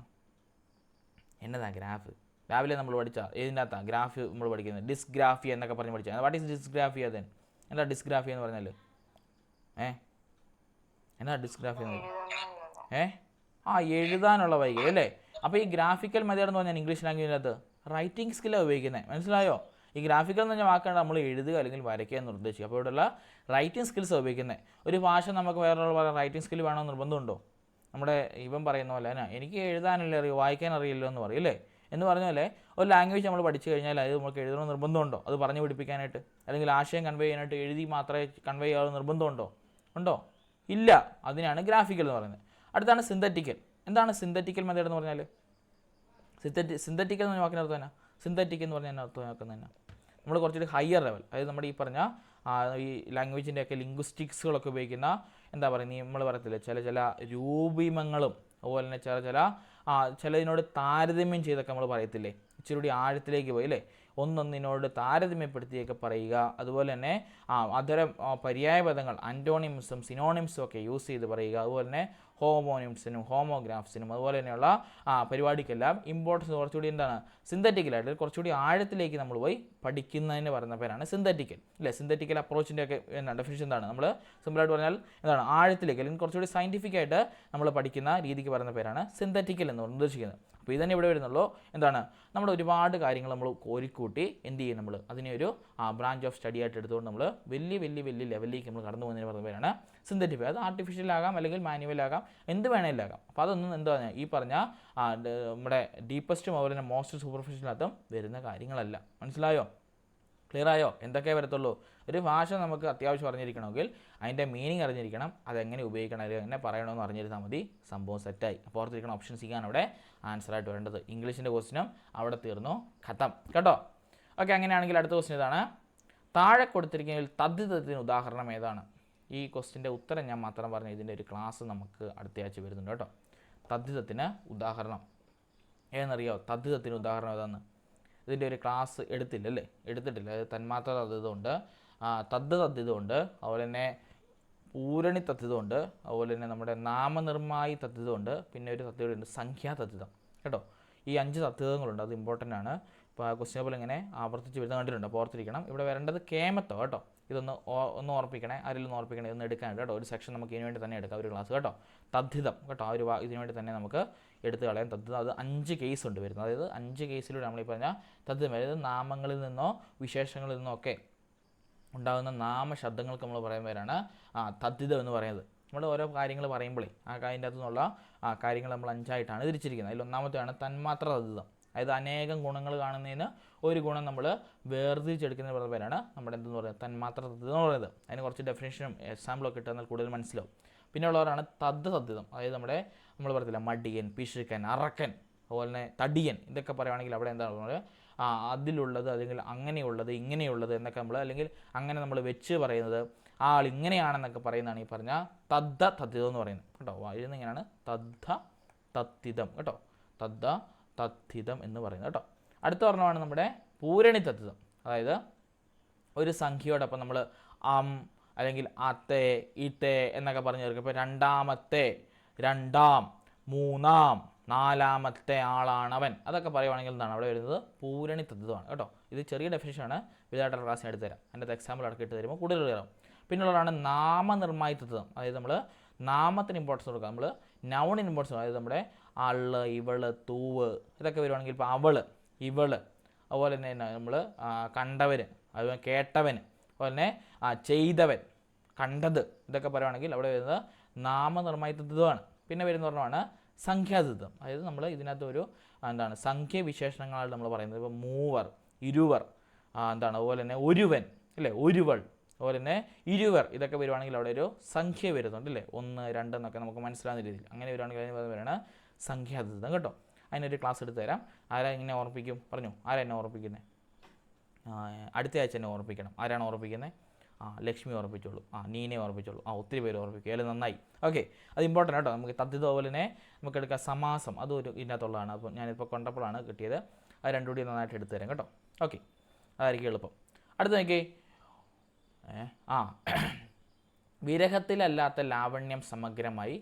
എന്നതാ ഗ്രാഫ്? രാവിലെ നമ്മൾ പഠിച്ച ഇതിൻ്റെ അകത്താണ് ഗ്രാഫ് നമ്മൾ പഠിക്കുന്നത്. ഡിസ്ഗ്രാഫിയ എന്നൊക്കെ പറഞ്ഞ് പഠിച്ചാൽ. What is dysgraphia then? എന്താ ഡിസ്ഗ്രാഫിയ എന്ന് പറഞ്ഞാൽ? എന്നാ ഡിസ്ഗ്രാഫിയ എന്ന് പറഞ്ഞാൽ? എഴുതാനുള്ള വൈകല്യം അല്ലേ. അപ്പോൾ ഈ ഗ്രാഫിക്കൽ മെത്തേഡ് എന്ന് പറഞ്ഞാൽ ഇംഗ്ലീഷ് ലാംഗ്വേജിനകത്ത് റൈറ്റിംഗ് സ്കില്ലാണ് ഉപയോഗിക്കുന്നത്. മനസ്സിലായോ? ഈ ഗ്രാഫിക്കൽ എന്ന് പറഞ്ഞാൽ വാക്കാണ് നമ്മൾ എഴുതുക അല്ലെങ്കിൽ വരയ്ക്കുക എന്ന് ഉദ്ദേശിക്കുക. അപ്പോൾ ഇവിടെയുള്ള റൈറ്റിംഗ് സ്കിൽസ് ഉപയോഗിക്കുന്നത്. ഒരു ഭാഷ നമുക്ക് വേറൊരു റൈറ്റിംഗ് സ്കിൽ വേണമെന്ന് നിർബന്ധമുണ്ടോ? നമ്മുടെ ഇവൻ പറയുന്ന പോലെ തന്നെ എനിക്ക് എഴുതാനല്ലേ അറിയൂ, വായിക്കാൻ അറിയില്ലോ എന്ന് പറയും അല്ലേ. എന്ന് പറഞ്ഞ പോലെ ഒരു ലാംഗ്വേജ് നമ്മൾ പഠിച്ചു കഴിഞ്ഞാൽ അത് നമുക്ക് എഴുതണമെന്ന് നിർബന്ധമുണ്ടോ? അത് പറഞ്ഞു പിടിപ്പിക്കാനായിട്ട് അല്ലെങ്കിൽ ആശയം കൺവേ ചെയ്യാനായിട്ട് എഴുതി മാത്രമേ കൺവേ ചെയ്യാവുന്ന നിർബന്ധമുണ്ടോ? ഇല്ല. അതിനാണ് ഗ്രാഫിക്കൽ എന്ന് പറയുന്നത്. അടുത്താണ് സിന്തറ്റിക്കൽ. എന്താണ് സിന്തറ്റിക്കൽ മെത്തേഡ് എന്ന് പറഞ്ഞാൽ? സിന്തറ്റിക്കൽ എന്ന് പറഞ്ഞ വാക്കിൻ്റെ അർത്ഥം തന്നെ. സിന്തറ്റിക് എന്ന് പറഞ്ഞാൽ അർത്ഥമാക്കുന്നത് തന്നെ നമ്മൾ കുറച്ചുകൂടി ഹയർ ലെവൽ, അതായത് നമ്മുടെ ഈ പറഞ്ഞ ഈ ലാംഗ്വേജിൻ്റെയൊക്കെ ലിംഗ്വിസ്റ്റിക്സുകളൊക്കെ ഉപയോഗിക്കുന്ന എന്താ പറയുക, നമ്മൾ പറയത്തില്ല ചില രൂപീമങ്ങളും അതുപോലെ തന്നെ ചിലതിനോട് താരതമ്യം ചെയ്തൊക്കെ നമ്മൾ പറയത്തില്ലേ, ഇച്ചിരി കൂടി ആഴത്തിലേക്ക് പോയി അല്ലേ, ഒന്നൊന്നിനോട് താരതമ്യപ്പെടുത്തിയൊക്കെ പറയുക. അതുപോലെ തന്നെ അത്തരം പര്യായ പദങ്ങൾ ആൻറ്റോണിംസും സിനോണിംസും ഒക്കെ യൂസ് ചെയ്ത് പറയുക. അതുപോലെ തന്നെ ഹോമോണിംസിനും ഹോമോഗ്രാഫ്സിനും അതുപോലെ തന്നെയുള്ള പരിപാടിക്കെല്ലാം ഇമ്പോർട്ടൻസ് കുറച്ചുകൂടി എന്താണ് സിന്തറ്റിക്കലായിട്ട് കുറച്ചുകൂടി ആഴത്തിലേക്ക് നമ്മൾ പോയി പഠിക്കുന്നതിന് പറയുന്ന പേരാണ് സിന്തറ്റിക്കൽ അല്ലേ. സിന്തറ്റിക്കൽ അപ്രോച്ചിൻ്റെ ഒക്കെ ഡെഫിനിഷൻ എന്താണ്? നമ്മൾ സിമ്പിളായിട്ട് പറഞ്ഞാൽ എന്താണ് ആഴത്തിലേക്ക് അല്ലെങ്കിൽ കുറച്ചുകൂടി സയൻറ്റിഫിക് ആയിട്ട് നമ്മൾ പഠിക്കുന്ന രീതിക്ക് പറയുന്ന പേരാണ് സിന്തറ്റിക്കൽ എന്ന് ഉദ്ദേശിക്കുന്നത്. അപ്പോൾ ഇതന്നെ ഇവിടെ വരുന്നുള്ളൂ. എന്താണ് നമ്മൾ ഒരുപാട് കാര്യങ്ങൾ നമ്മൾ കോരിക്കൂട്ടി എന്ത് ചെയ്യും, നമ്മൾ അതിനെ ഒരു ബ്രാഞ്ച് ഓഫ് സ്റ്റഡി ആയിട്ട് എടുത്തുകൊണ്ട് നമ്മൾ വലിയ ലെവലിലേക്ക് നമ്മൾ കടന്നു പോകുന്നതിന് പറയുന്ന പേരാണ് സിന്തറ്റിക്. അത് ആർട്ടിഫിഷ്യൽ ആകാം അല്ലെങ്കിൽ മാനുവൽ ആകാം, എന്ത് വേണമെങ്കിലും ആകാം. അപ്പോൾ അതൊന്നും എന്താണ് ഈ പറഞ്ഞ നമ്മുടെ ഡീപ്പസ്റ്റും അതുപോലെ തന്നെ മോസ്റ്റ് സൂപ്പർഫിഷ്യലിനകത്തും വരുന്ന കാര്യങ്ങളല്ല. മനസ്സിലായോ? ക്ലിയർ ആയോ? എന്തൊക്കെ വരത്തുള്ളൂ? ഒരു ഭാഷ നമുക്ക് അത്യാവശ്യം അറിഞ്ഞിരിക്കണമെങ്കിൽ അതിൻ്റെ മീനിങ് അറിഞ്ഞിരിക്കണം, അതെങ്ങനെ ഉപയോഗിക്കണം, അല്ലെങ്കിൽ എങ്ങനെ പറയണമെന്ന് അറിഞ്ഞിരുന്നാൽ മതി, സംഭവം സെറ്റായി. അപ്പോൾ ഓർത്തിരിക്കണം, ഓപ്ഷൻ സിക്കാണ് അവിടെ ആൻസറായിട്ട് വരേണ്ടത്. ഇംഗ്ലീഷിൻ്റെ ക്വസ്റ്റിനും അവിടെ തീർന്നു, ഖത്തം കേട്ടോ. ഓക്കെ, അങ്ങനെയാണെങ്കിൽ അടുത്ത ക്വസ്റ്റ്യൻ ഇതാണ്. താഴെ കൊടുത്തിരിക്കുന്നതിൽ തദ്ധിതത്തിന് ഉദാഹരണം ഏതാണ്? ഈ ക്വസ്റ്റിൻ്റെ ഉത്തരം ഞാൻ മാത്രം പറഞ്ഞ ഇതിൻ്റെ ഒരു ക്ലാസ് നമുക്ക് അടുത്തയാഴ്ച വരുന്നുണ്ട് കേട്ടോ. തദ്ധിതത്തിന് ഉദാഹരണം ഏതെന്നറിയോ? തദ്ധിതത്തിന് ഉദാഹരണം ഏതാണെന്ന് ഇതിൻ്റെ ഒരു ക്ലാസ് എടുത്തിട്ടില്ല. അതായത് തന്മാത്ര തദ്ധിതമുണ്ട്, തദ്ധിതമുണ്ട്, അതുപോലെ തന്നെ പൂരണി തദ്ധിതമുണ്ട്, അതുപോലെ തന്നെ നമ്മുടെ നാമനിർമ്മായി തദ്ധിതമുണ്ട്, പിന്നെ ഒരു തദ്ധിതമുണ്ട് സംഖ്യാ തദ്ധിതം കേട്ടോ. ഈ 5 തദ്ധിതങ്ങളുണ്ട്, അത് ഇമ്പോർട്ടൻ്റ് ആണ്. ഇപ്പോൾ ക്വസ്റ്റ്യൻ പോലെ ഇങ്ങനെ ആവർത്തിച്ച് വരുന്ന കണ്ടിട്ടുണ്ട്. അപ്പോൾ ഓർത്തിരിക്കണം, ഇവിടെ വരേണ്ടത് കേമത്തോ കേട്ടോ. ഇതൊന്ന് ഒന്ന് ഓർപ്പിക്കണേ, ആരെങ്കിലും ഓർപ്പിക്കണേ, ഇതൊന്ന് എടുക്കാനുണ്ട് കേട്ടോ. ഒരു സെക്ഷൻ നമുക്ക് ഇതിനു വേണ്ടി തന്നെ എടുക്കാം, ഒരു ക്ലാസ് കേട്ടോ. തദ്ധിതം കേട്ടോ, ആ ഒരു ഇതിനു വേണ്ടി തന്നെ നമുക്ക് എടുത്തു കളയാം. തദ്ധിതം അത് 5 കേസ് ഉണ്ട് വരുന്നത്. അതായത് 5 കേസിലൂടെ നമ്മൾ ഈ പറഞ്ഞ തദ്ധിതം, അതായത് നാമങ്ങളിൽ നിന്നോ വിശേഷങ്ങളിൽ നിന്നോ ഒക്കെ ഉണ്ടാകുന്ന നാമശബ്ദങ്ങൾക്ക് നമ്മൾ പറയുന്ന പേരാണ് തദ്ധിതം എന്ന് പറയുന്നത്. നമ്മൾ ഓരോ കാര്യങ്ങൾ പറയുമ്പോഴേ ആ കാര്യത്തിൻ്റെ അകത്തു നിന്നുള്ള കാര്യങ്ങൾ നമ്മൾ 5ആയിട്ടാണ് തിരിച്ചിരിക്കുന്നത്. അതിൽ ഒന്നാമത്തെയാണ് തന്മാത്ര തദ്ധിതം. അതായത് അനേകം ഗുണങ്ങൾ കാണുന്നതിന് ഒരു ഗുണം നമ്മൾ വേർതിരിച്ചെടുക്കുന്ന പേരാണ് നമ്മുടെ എന്തെന്ന് പറയുന്നത് തന്മാത്ര തദ്ധിതം എന്ന് പറയുന്നത്. അതിന് കുറച്ച് ഡെഫിനേഷനും എക്സാമ്പിളൊക്കെ ഇട്ടാൽ കൂടുതൽ മനസ്സിലാവും. പിന്നെ ഉള്ളവരാണ് തദ്ധിതം. അതായത് നമ്മൾ പറയത്തില്ല മടിയൻ, പിശുക്കൻ, അറക്കൻ, അതുപോലെ തന്നെ തടിയൻ, ഇതൊക്കെ പറയുകയാണെങ്കിൽ അവിടെ എന്താണ് പറയുന്നത് അതിലുള്ളത്, അല്ലെങ്കിൽ അങ്ങനെയുള്ളത്, ഇങ്ങനെയുള്ളത് എന്നൊക്കെ നമ്മൾ, അല്ലെങ്കിൽ അങ്ങനെ നമ്മൾ വെച്ച് പറയുന്നത് ആൾ ഇങ്ങനെയാണെന്നൊക്കെ പറയുന്നതാണ് ഈ പറഞ്ഞ തദ്ധിതം എന്ന് പറയുന്നത് കേട്ടോ. വായിന്ന് ഇങ്ങനെയാണ് തദ്ധിതം കേട്ടോ, തദ്ധിതം എന്ന് പറയുന്നത് കേട്ടോ. അടുത്ത പറഞ്ഞതാണ് നമ്മുടെ പൂരണി തദ്ധിതം. അതായത് ഒരു സംഖ്യയോടൊപ്പം നമ്മൾ അല്ലെങ്കിൽ അത്തെ, ഇത്തെ എന്നൊക്കെ പറഞ്ഞു ചേർക്കും. ഇപ്പോൾ രണ്ടാമത്തെ, രണ്ടാം, മൂന്നാം, നാലാമത്തെ ആളാണവൻ, അതൊക്കെ പറയുവാണെങ്കിൽ എന്താണ് അവിടെ വരുന്നത് പൂരണി തദ്ധിതമാണ് കേട്ടോ. ഇത് ചെറിയ ഡെഫിനിഷനാണ്, വിദായിട്ട് ക്ലാസ്സിന് എടുത്ത് തരാം. അതിൻ്റെ എക്സാമ്പിൾ അടക്കം ഇട്ട് തരുമ്പോൾ കൂടുതൽ കയറാം. പിന്നുള്ളതാണ് നാമനിർമ്മായി തദ്ധിതം. അതായത് നമ്മൾ നാമത്തിന് ഇമ്പോർട്ടൻസ് കൊടുക്കുക, നമ്മൾ നൗണിന് ഇമ്പോർട്ടൻസ് കൊടുക്കുക. അതായത് നമ്മുടെ ആള്, ഇവള്, തൂവ് ഇതൊക്കെ വരുവാണെങ്കിൽ ഇപ്പോൾ അവള്, ഇവള്, അതുപോലെ തന്നെ നമ്മൾ കണ്ടവന്, അതുപോലെ കേട്ടവന്, അതുപോലെ തന്നെ ചെയ്തവൻ, കണ്ടത്, ഇതൊക്കെ പറയുവാണെങ്കിൽ അവിടെ വരുന്നത് നാമനിർമ്മായി തദ്ധിതമാണ്. പിന്നെ വരുന്ന പറഞ്ഞാണ് സംഖ്യാതദ്ധിതം. അതായത് നമ്മൾ ഇതിനകത്ത് ഒരു എന്താണ് സംഖ്യവിശേഷണങ്ങളാണ് നമ്മൾ പറയുന്നത്. ഇപ്പോൾ മൂവർ, ഇരുവർ, അതുപോലെ തന്നെ ഒരുവൻ അല്ലേ, ഒരുവൾ, അതുപോലെ തന്നെ ഇരുവർ, ഇതൊക്കെ വരുവാണെങ്കിൽ അവിടെ ഒരു സംഖ്യ വരുന്നുണ്ട് അല്ലേ, 1, 2 എന്നൊക്കെ നമുക്ക് മനസ്സിലാകുന്ന രീതിയിൽ. അങ്ങനെ വരുവാണെങ്കിൽ അതിന് പറയുന്നതാണ് സംഖ്യാതദ്ധിതം കേട്ടോ. അതിനൊരു ക്ലാസ് എടുത്ത് തരാം. ആരാ ഇങ്ങനെ ഓർപ്പിക്കും പറഞ്ഞു? ആരാ എന്നെ ഓർപ്പിക്കുന്നത്? അടുത്ത ആഴ്ച എന്നെ ഓർപ്പിക്കണം. ആരാണ് ഓർപ്പിക്കുന്നത്? ലക്ഷ്മി ഓർപ്പിച്ചോളൂ, നീനെ ഓർപ്പിച്ചോളൂ, ഒത്തിരി പേര് ഓർപ്പിക്കും, അതിൽ നന്നായി. ഓക്കെ, അത് ഇമ്പോർട്ടൻ്റ് കേട്ടോ. നമുക്ക് തദ്ധിതം അതുപോലെ തന്നെ നമുക്ക് എടുക്കാം സമാസം, അതും ഒരു ഇതിനകത്തുള്ളതാണ്. അപ്പോൾ ഞാനിപ്പോൾ കൊണ്ടപ്പോഴാണ് കിട്ടിയത്. അത് രണ്ടും കൂടി നന്നായിട്ട് എടുത്തു തരാം കേട്ടോ. ഓക്കെ, അതായിരിക്കും എളുപ്പം. അടുത്ത നോക്കി, വിരഹത്തിലല്ലാത്ത ലാവണ്യം സമഗ്രമായി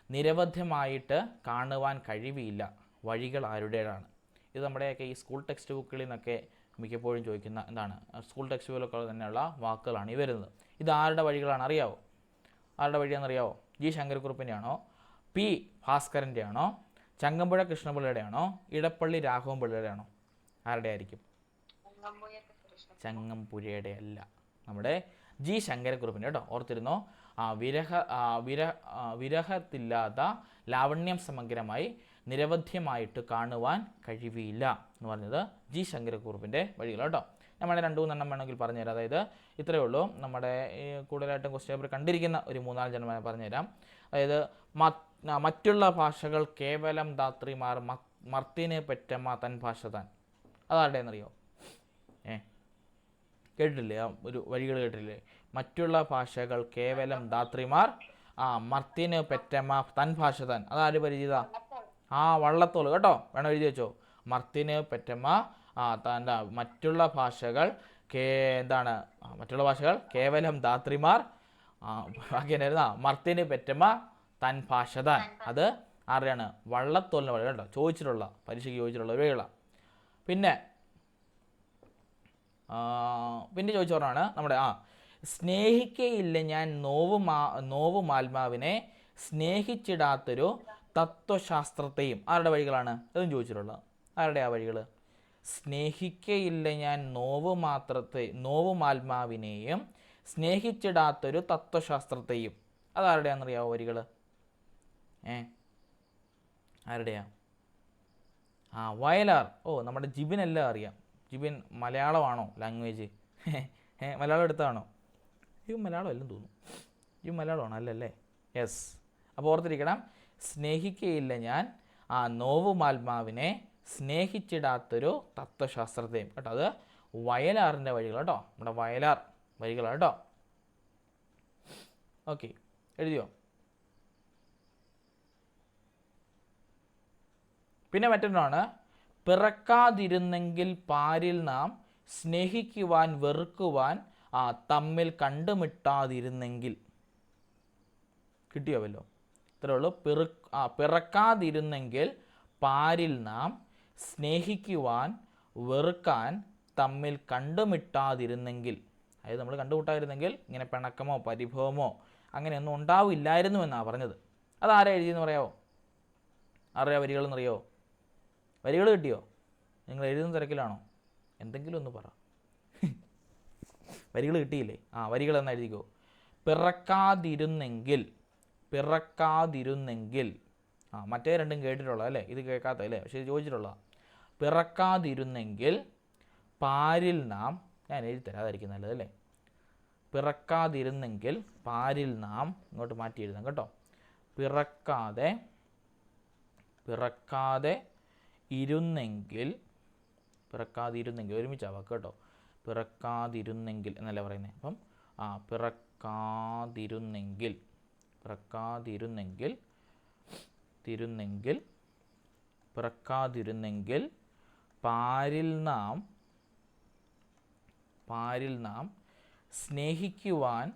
നിരവധ്യമായിട്ട് കാണുവാൻ കഴിവില്ല, വഴികൾ ആരുടേതാണ്? ഇത് നമ്മുടെയൊക്കെ ഈ സ്കൂൾ ടെക്സ്റ്റ് ബുക്കുകളിൽ നിന്നൊക്കെ മിക്കപ്പോഴും ചോദിക്കുന്ന എന്താണ് സ്കൂൾ ടെക്സ്റ്റ് ബുക്കിലൊക്കെ തന്നെയുള്ള വാക്കുകളാണ് ഈ വരുന്നത്. ഇത് ആരുടെ വഴികളാണ് അറിയാവോ? ആരുടെ വഴിയാണെന്നറിയാവോ? ജി ശങ്കരക്കുറുപ്പിൻ്റെ ആണോ, പി ഭാസ്കരൻ്റെ ആണോ, ചങ്ങമ്പുഴ കൃഷ്ണപിള്ളയുടെ ആണോ, ഇടപ്പള്ളി രാഘവൻ പിള്ളയുടെ ആണോ? ആരുടെ ആയിരിക്കും? ചങ്ങമ്പുഴയുടെ അല്ല, നമ്മുടെ ജി ശങ്കരക്കുറുപ്പിൻ്റെ കേട്ടോ. ഓർത്തിരുന്നോ? വിരഹത്തില്ലാത്ത ലാവണ്യം സമഗ്രമായി നിരവധ്യമായിട്ട് കാണുവാൻ കഴിവില്ല എന്ന് പറഞ്ഞത് ജി ശങ്കരക്കുറുപ്പിൻ്റെ വഴികൾ കേട്ടോ. നമ്മുടെ 2-3 വേണമെങ്കിൽ പറഞ്ഞുതരാം. അതായത് ഇത്രയേ ഉള്ളൂ. നമ്മുടെ കൂടുതലായിട്ടും ക്വസ്റ്റ്യൻ പേപ്പർ കണ്ടിരിക്കുന്ന ഒരു 3-4 ജന്മം പറഞ്ഞുതരാം. അതായത് മറ്റുള്ള ഭാഷകൾ കേവലം ധാത്രിമാർ, മർത്തിനെ പെറ്റമ്മ തൻ ഭാഷ താൻ. അതാരുടെ എന്നറിയോ? കേട്ടിട്ടില്ലേ? ഒരു വഴികൾ കേട്ടിട്ടില്ലേ? മറ്റുള്ള ഭാഷകൾ കേവലം ധാത്രിമാർ, മർത്തിനെ പെറ്റമ്മ തൻ ഭാഷ താൻ. അതാര് പരിചിത? വള്ളത്തോൾ കേട്ടോ. വേണം എഴുതി വെച്ചോ. മർത്തിനെ പെറ്റമ്മ മറ്റുള്ള ഭാഷകൾ മറ്റുള്ള ഭാഷകൾ കേവലം ധാത്രിമാർ, ബാക്കി എന്നായിരുന്നു? മർത്തിനെ പെറ്റമ്മ തൻ ഭാഷ താൻ. അത് ആരുടെയാണ്? വള്ളത്തോളിൻ്റെ വഴി കേട്ടോ. പരീക്ഷയ്ക്ക് ചോദിച്ചിട്ടുള്ള ഒരു വഴികളാണ്. പിന്നെ ചോദിച്ചു പറഞ്ഞാണ് നമ്മുടെ സ്നേഹിക്കയില്ല ഞാൻ നോവുമാത്മാവിനെ സ്നേഹിച്ചിടാത്തൊരു തത്വശാസ്ത്രത്തെയും. ആരുടെ വഴികളാണ്? അതും ചോദിച്ചിട്ടുള്ളത്. ആരുടെ ആ വഴികൾ? സ്നേഹിക്കയില്ല ഞാൻ നോവുമാത്മാവിനെയും സ്നേഹിച്ചിടാത്തൊരു തത്വശാസ്ത്രത്തെയും. അതാരുടെയാണെന്നറിയാവോ വരികൾ? ആരുടെയാ? വയലാർ. നമ്മുടെ ജിബിനെല്ലാം അറിയാം. ജിബിൻ മലയാളമാണോ ലാംഗ്വേജ്? മലയാളം എടുത്താണോ? മലയാളം അല്ലെന്ന് തോന്നുന്നു. മലയാളമാണോ? അല്ലല്ലേ? യെസ്. അപ്പോൾ ഓർത്തിരിക്കണം, സ്നേഹിക്കയില്ല ഞാൻ നോവുമാത്മാവിനെ സ്നേഹിച്ചിടാത്തൊരു തത്വശാസ്ത്രത്തെയും കേട്ടോ. അത് വയലാറിൻ്റെ വഴികൾ കേട്ടോ. നമ്മുടെ വയലാർ വരികളാണ് കേട്ടോ. ഓക്കെ, എഴുതിയോ? പിന്നെ മറ്റൊന്നാണ് പിറക്കാതിരുന്നെങ്കിൽ പാരിൽ നാം സ്നേഹിക്കുവാൻ വെറുക്കുവാൻ തമ്മിൽ കണ്ടുമിട്ടാതിരുന്നെങ്കിൽ. കിട്ടിയോവല്ലോ? ഇത്രേ ഉള്ളൂ. പിറക്കാതിരുന്നെങ്കിൽ പാരിൽ നാം സ്നേഹിക്കുവാൻ വെറുക്കാൻ തമ്മിൽ കണ്ടുമിട്ടാതിരുന്നെങ്കിൽ. അതായത് നമ്മൾ കണ്ടുമുട്ടായിരുന്നെങ്കിൽ ഇങ്ങനെ പിണക്കമോ പരിഭവമോ അങ്ങനെയൊന്നും ഉണ്ടാവില്ലായിരുന്നു എന്നാണ് പറഞ്ഞത്. അതാരാ എഴുതിയെന്ന് പറയാമോ? ആരുടെ വരികളെന്നറിയോ? വരികൾ കിട്ടിയോ? നിങ്ങൾ എഴുതുന്ന തിരക്കിലാണോ? എന്തെങ്കിലും ഒന്ന് പറ. വരികൾ കിട്ടിയില്ലേ? വരികൾ എന്ന് എഴുതിക്കോ. പിറക്കാതിരുന്നെങ്കിൽ, പിറക്കാതിരുന്നെങ്കിൽ. മറ്റേ രണ്ടും കേട്ടിട്ടുള്ള അല്ലേ, ഇത് കേൾക്കാത്ത അല്ലേ, പക്ഷേ ഇത് ചോദിച്ചിട്ടുള്ള. പിറക്കാതിരുന്നെങ്കിൽ പാരിൽ നാം, ഞാൻ എഴുതി തരാതായിരിക്കും നല്ലതല്ലേ. പിറക്കാതിരുന്നെങ്കിൽ പാരിൽ നാം, ഇങ്ങോട്ട് മാറ്റി എഴുതാം കേട്ടോ. പിറക്കാതെ ഇരുന്നെങ്കിൽ, പിറക്കാതിരുന്നെങ്കിൽ ഒരുമിച്ചാവാം കേട്ടോ. പിറക്കാതിരുന്നെങ്കിൽ എന്നല്ല പറയുന്നത്. അപ്പം പിറക്കാതിരുന്നെങ്കിൽ പിറക്കാതിരുന്നെങ്കിൽ പാരിൽ നാം സ്നേഹിക്കുവാൻ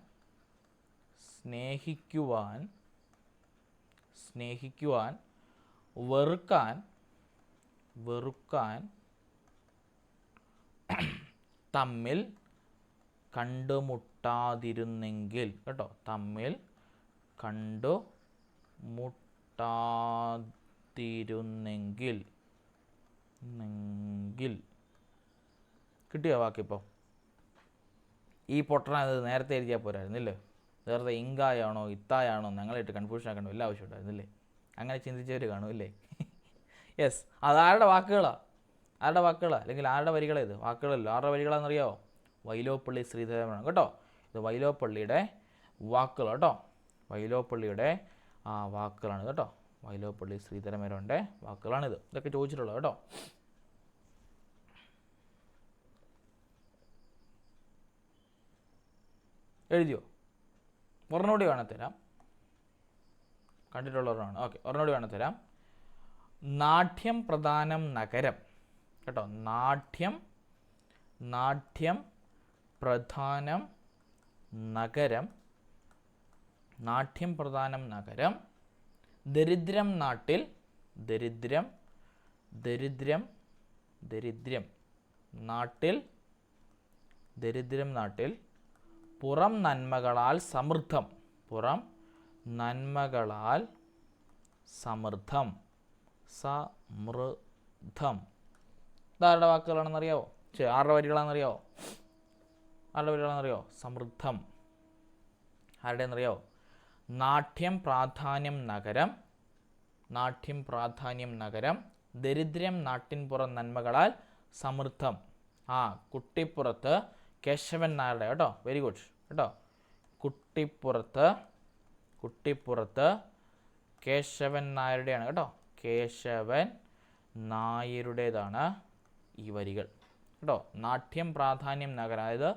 വെറുക്കാൻ തമ്മിൽ കണ്ടുമുട്ടാതിരുന്നെങ്കിൽ കേട്ടോ. തമ്മിൽ കണ്ടുമുട്ടാതിരുന്നെങ്കിൽ. കിട്ടിയോ വാക്കിപ്പോൾ? ഈ പൊട്ടണ അത് നേരത്തെ എഴുതിയാൽ പോരായിരുന്നില്ലേ? നേരത്തെ ഇങ്കായാണോ ഇത്തായാണോ ഞങ്ങളിട്ട് കൺഫ്യൂഷൻ ആക്കണോ എല്ലാ ആവശ്യം ഉണ്ടായിരുന്നില്ലേ? അങ്ങനെ ചിന്തിച്ചവർ കാണുമല്ലേ? യെസ്, അതാരുടെ വാക്കുകളാണ്? ആരുടെ വാക്കുകളാണ് അല്ലെങ്കിൽ ആരുടെ വരികളേത്? വാക്കുകളല്ലോ. ആരുടെ വരികളാണെന്നറിയാമോ? വൈലോപ്പള്ളി ശ്രീധരനാണ് കേട്ടോ. ഇത് വൈലോപ്പള്ളിയുടെ വാക്കുകൾ കേട്ടോ. വൈലോപ്പള്ളിയുടെ വാക്കുകളാണ് കേട്ടോ. വൈലോപ്പള്ളി ശ്രീധരമേനോൻ്റെ വാക്കുകളാണിത്. ഇതൊക്കെ ചോദിച്ചിട്ടുള്ളത് കേട്ടോ. എഴുതിയോ? ഒരെണ്ണോടി വേണത്തരാം. കണ്ടിട്ടുള്ളവരാണ്. ഓക്കെ, ഒരെണ്ണോടി വേണത്തരാം. നാട്യം പ്രധാനം നഗരം കേട്ടോ. നാട്യം പ്രധാനം നഗരം. നാട്യം പ്രധാനം നഗരം. ദരിദ്രം നാട്ടിൽ, ദരിദ്രം നാട്ടിൽ പുറം നന്മകളാൽ സമൃദ്ധം. പുറം നന്മകളാൽ സമൃദ്ധം. ഇതാരുടെ വാക്കുകളാണെന്നറിയാവോ? ആരുടെ വരികളാണെന്നറിയാവോ? സമൃദ്ധം ആരുടെയെന്നറിയാവോ? നാട്യം പ്രാധാന്യം നഗരം. ദരിദ്രം നാട്ടിൻപുറം നന്മകളാൽ സമൃദ്ധം. കുട്ടിപ്പുറത്ത് കേശവൻ നായരുടെ കേട്ടോ. വെരി ഗുഡ് കേട്ടോ. കുട്ടിപ്പുറത്ത് കേശവൻ നായരുടെയാണ് കേട്ടോ. കേശവൻ നായരുടേതാണ് ഈ വരികൾ കേട്ടോ. നാട്യം പ്രാധാന്യം നഗരം, അതായത്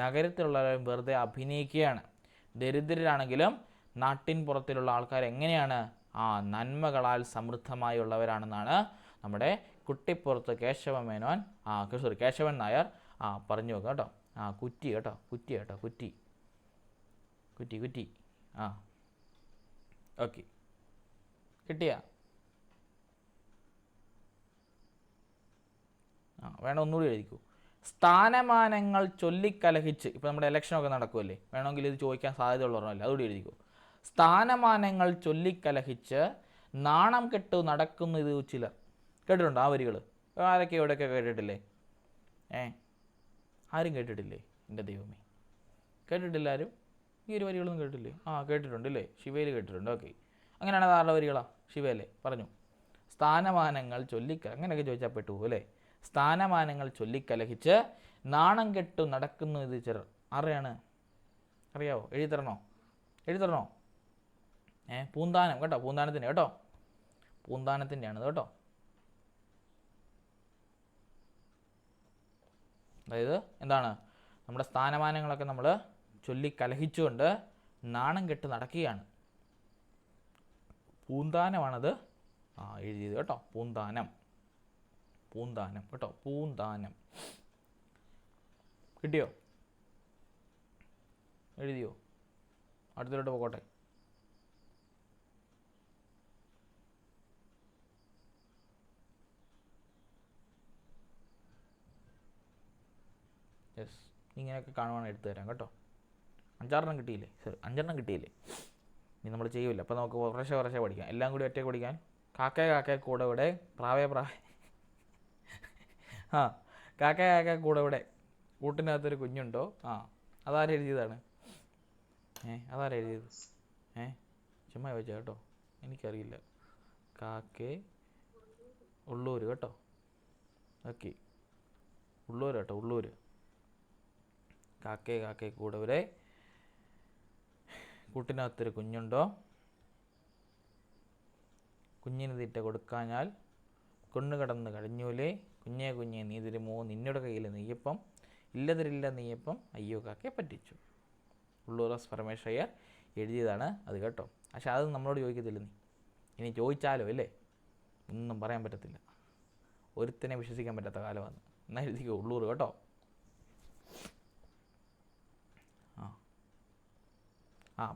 നഗരത്തിലുള്ളവർ വെറുതെ അഭിനയിക്കുകയാണ്. ദരിദ്രരാണെങ്കിലും നാട്ടിൻ പുറത്തിലുള്ള ആൾക്കാർ എങ്ങനെയാണ്? നന്മകളാൽ സമൃദ്ധമായുള്ളവരാണെന്നാണ് നമ്മുടെ കുട്ടിപ്പുറത്ത് കേശവൻ നായർ പറഞ്ഞു വെക്കുക കേട്ടോ. കുറ്റി കേട്ടോ. കുറ്റി. ഓക്കെ, കിട്ടിയ? വേണം ഒന്നുകൂടി എഴുതിക്കൂ. സ്ഥാനമാനങ്ങൾ ചൊല്ലിക്കലഹിച്ച്, ഇപ്പം നമ്മുടെ ഇലക്ഷനൊക്കെ നടക്കുമല്ലേ, വേണമെങ്കിൽ ഇത് ചോദിക്കാൻ സാധ്യതയുള്ളവരല്ല, അതുകൂടി എഴുതിക്കൂ. സ്ഥാനമാനങ്ങൾ ചൊല്ലിക്കലഹിച്ച് നാണം കെട്ടു നടക്കുന്നു ഇത് ചിലർ. കേട്ടിട്ടുണ്ടോ ആ വരികൾ? ആരൊക്കെ എവിടെയൊക്കെ കേട്ടിട്ടില്ലേ? ആരും കേട്ടിട്ടില്ലേ? എൻ്റെ ദൈവമേ, കേട്ടിട്ടില്ല ആരും? ഈ ഒരു വരികളൊന്നും കേട്ടില്ലേ? കേട്ടിട്ടുണ്ടല്ലേ? ശിവയിൽ കേട്ടിട്ടുണ്ട്. ഓക്കെ, അങ്ങനെയാണ് ആരുടെ വരികളാണ്? ശിവയിലെ പറഞ്ഞു. സ്ഥാനമാനങ്ങൾ അങ്ങനെയൊക്കെ ചോദിച്ചാൽ പെട്ടുപോകും അല്ലേ? സ്ഥാനമാനങ്ങൾ ചൊല്ലിക്കലഹിച്ച് നാണം കെട്ടു നടക്കുന്നു ഇത് ചിലർ. ആരെയാണ്? അറിയാവോ? എഴുതിത്തരണോ? പൂന്താനം കേട്ടോ. പൂന്താനത്തിൻ്റെ കേട്ടോ. പൂന്താനത്തിൻ്റെയാണിത് കേട്ടോ. അതായത് എന്താണ്? നമ്മുടെ സ്ഥാനമാനങ്ങളൊക്കെ നമ്മൾ ചൊല്ലിക്കലഹിച്ചുകൊണ്ട് നാണം കെട്ട് നടക്കുകയാണ്. പൂന്താനമാണത് എഴുതിയത് കേട്ടോ. പൂന്താനം കേട്ടോ. പൂന്താനം. കിട്ടിയോ? എഴുതിയോ? അടുത്തോട്ട് പോകട്ടെ. യെസ്, ഇങ്ങനെയൊക്കെ കാണുവാണെങ്കിൽ എടുത്തു തരാം കേട്ടോ. 5-6 കിട്ടിയില്ലേ? സോറി 5 കിട്ടിയില്ലേ? ഇനി നമ്മൾ ചെയ്യില്ല. അപ്പോൾ നമുക്ക് കുറേശ്ശെ പഠിക്കാം. എല്ലാം കൂടി ഒറ്റയ്ക്ക് പഠിക്കാൻ. കാക്ക കൂടെ ഇവിടെ പ്രാവേ ആ കാക്ക കൂടെ ഇവിടെ കൂട്ടിനകത്തൊരു കുഞ്ഞുണ്ടോ? അതാരെഴുതിയതാണ്? അതാരെഴുതിയത്? ചുമ്മാ ചോദിച്ചാ കേട്ടോ, എനിക്കറിയില്ല. കാക്കേ ഉള്ളൂർ കേട്ടോ. ഓക്കെ, ഉള്ളൂർ കേട്ടോ, ഉള്ളൂർ. കാക്കേ കൂടെ ഇവിടെ കൂട്ടിനകത്തൊരു കുഞ്ഞുണ്ടോ? കുഞ്ഞിന് തീറ്റ കൊടുക്കാഞ്ഞാൽ കൊണ്ണുകിടന്ന് കഴിഞ്ഞൂലേ, കുഞ്ഞേ നീ തരുമോ നിന്നോട് കയ്യിൽ നെയ്യപ്പം, ഇല്ലതിരില്ല നെയ്യപ്പം, അയ്യോ കാക്കയെ പറ്റിച്ചു. ഉള്ളൂർ എസ് പരമേശ്വരയ്യർ എഴുതിയതാണ് അത് കേട്ടോ. പക്ഷെ അത് നമ്മളോട് ചോദിക്കത്തില്ല. ഇനി ചോദിച്ചാലോ അല്ലേ, ഒന്നും പറയാൻ പറ്റത്തില്ല. ഒരുത്തനെ വിശ്വസിക്കാൻ പറ്റാത്ത കാലമാണ്. എന്നാൽ എഴുതിക്കോ ഉള്ളൂർ കേട്ടോ.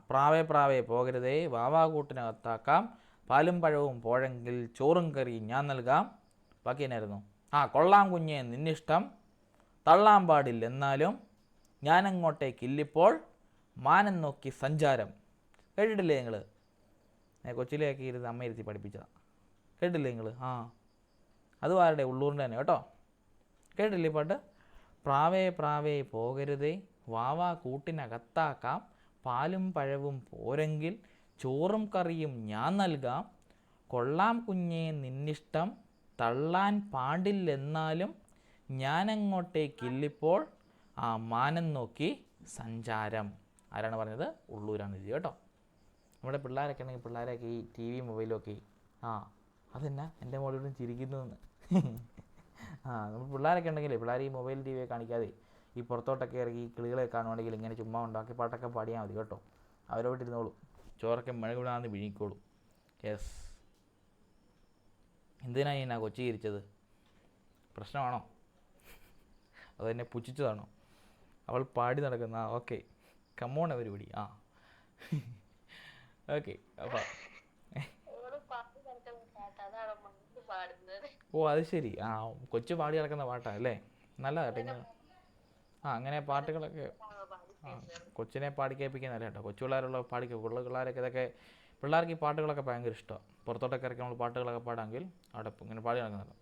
പ്രാവേ പോകരുതേ, വാവാകൂട്ടിനകത്താക്കാം, പാലും പഴവും പോഴെങ്കിൽ ചോറും കറിയും ഞാൻ നൽകാം. ബാക്കി എന്നായിരുന്നു? കൊള്ളാം കുഞ്ഞേ നിന്നിഷ്ടം, തള്ളാൻ പാടില്ല എന്നാലും ഞാനങ്ങോട്ടേക്കില്ലിപ്പോൾ, മാനം നോക്കി സഞ്ചാരം. കേട്ടിട്ടില്ലേ നിങ്ങൾ? കൊച്ചിലേക്ക് ഇരുന്ന് അമ്മ ഇരുത്തി പഠിപ്പിച്ചതാണ്. കേട്ടില്ലേ നിങ്ങൾ? അത് ആരുടെ? ഉള്ളൂരിൻ്റെ തന്നെ കേട്ടോ. കേട്ടില്ലേ പാട്ട്? പ്രാവേ പോകരുതേ, വാവാ കൂട്ടിനകത്താക്കാം, പാലും പഴവും പോരെങ്കിൽ ചോറും കറിയും ഞാൻ നൽകാം, കൊള്ളാം കുഞ്ഞേ നിന്നിഷ്ടം, തള്ളാൻ പാടില്ലെന്നാലും ഞാനങ്ങോട്ടേക്കില്ലിപ്പോൾ, മാനം നോക്കി സഞ്ചാരം. ആരാണ് പറഞ്ഞത്? ഉള്ളൂരാണ് ഇത് കേട്ടോ. നമ്മുടെ പിള്ളേരൊക്കെ ഉണ്ടെങ്കിൽ പിള്ളേരൊക്കെ ഈ ടി വി മൊബൈലൊക്കെ അതെന്നാ എൻ്റെ മോളിലും ചിരിക്കുന്നതെന്ന്. നമ്മൾ പിള്ളേരൊക്കെ ഉണ്ടെങ്കിലേ പിള്ളേർ ഈ മൊബൈൽ ടി വിയെ കാണിക്കാതെ ഈ പുറത്തോട്ടൊക്കെ ഇറങ്ങി കിളികളെ കാണുവാണെങ്കിൽ ഇങ്ങനെ ചുമ്മാ ഉണ്ടാക്കി പാട്ടൊക്കെ പാടിയാൽ മതി കേട്ടോ. അവരോട്ടിരുന്നോളും, ചോറൊക്കെ മഴ വിടാന്ന് വിഴുങ്ങിക്കോളും. യെസ്. എന്തിനാ ഈ കൊച്ചി ഇരിച്ചത്? പ്രശ്നമാണോ? അതെന്നെ പുച്ഛിച്ചതാണോ? അവൾ പാടി നടക്കുന്ന ഓക്കെ കമ്മോൺ പരിപാടി. ഓക്കെ. അപ്പം അത് ശരി. കൊച്ചു പാടി നടക്കുന്ന പാട്ടാണ് അല്ലേ? നല്ലതാട്ടോ ഇങ്ങനെ. അങ്ങനെ പാട്ടുകളൊക്കെ കൊച്ചിനെ പാടി കേൾപ്പിക്കുന്നതല്ല കേട്ടോ. കൊച്ചു പിള്ളേരുള്ള പിള്ളേരൊക്കെ ഇതൊക്കെ പിള്ളേർക്ക് ഈ പാട്ടുകളൊക്കെ ഭയങ്കര ഇഷ്ടമാണ്. പുറത്തോട്ടൊക്കെ ഇറക്കി നമ്മൾ പാട്ടുകളൊക്കെ പാടാമെങ്കിൽ അവിടെ ഇങ്ങനെ പാടി നടക്കുന്നത്.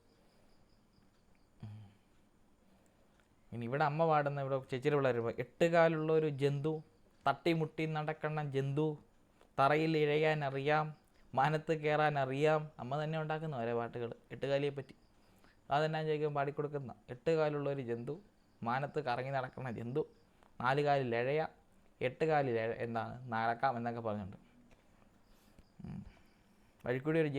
ഇനി ഇവിടെ അമ്മ പാടുന്ന ഇവിടെ ചേച്ചിയുടെ പിള്ളേർ 8 കാലുള്ള ഒരു ജന്തു, തട്ടിമുട്ടി നടക്കണ ജന്തു, തറയിൽ ഇഴയാൻ അറിയാം, മാനത്ത് കയറാൻ അറിയാം. അമ്മ തന്നെ ഉണ്ടാക്കുന്ന ഓരോ പാട്ടുകൾ 8 കാലിയെ പറ്റി. അതെന്നാ ചോദിക്കാൻ പാടിക്കൊടുക്കുന്ന 8 കാലുള്ള ഒരു ജന്തു, മാനത്ത് കറങ്ങി നടക്കുന്ന ജന്തു, 4 കാലിൽ ഇഴയ, 8 കാലിൽ എന്താണ് നടക്കാം എന്നൊക്കെ പറഞ്ഞുണ്ട്. വഴിക്കൂടി ഒരു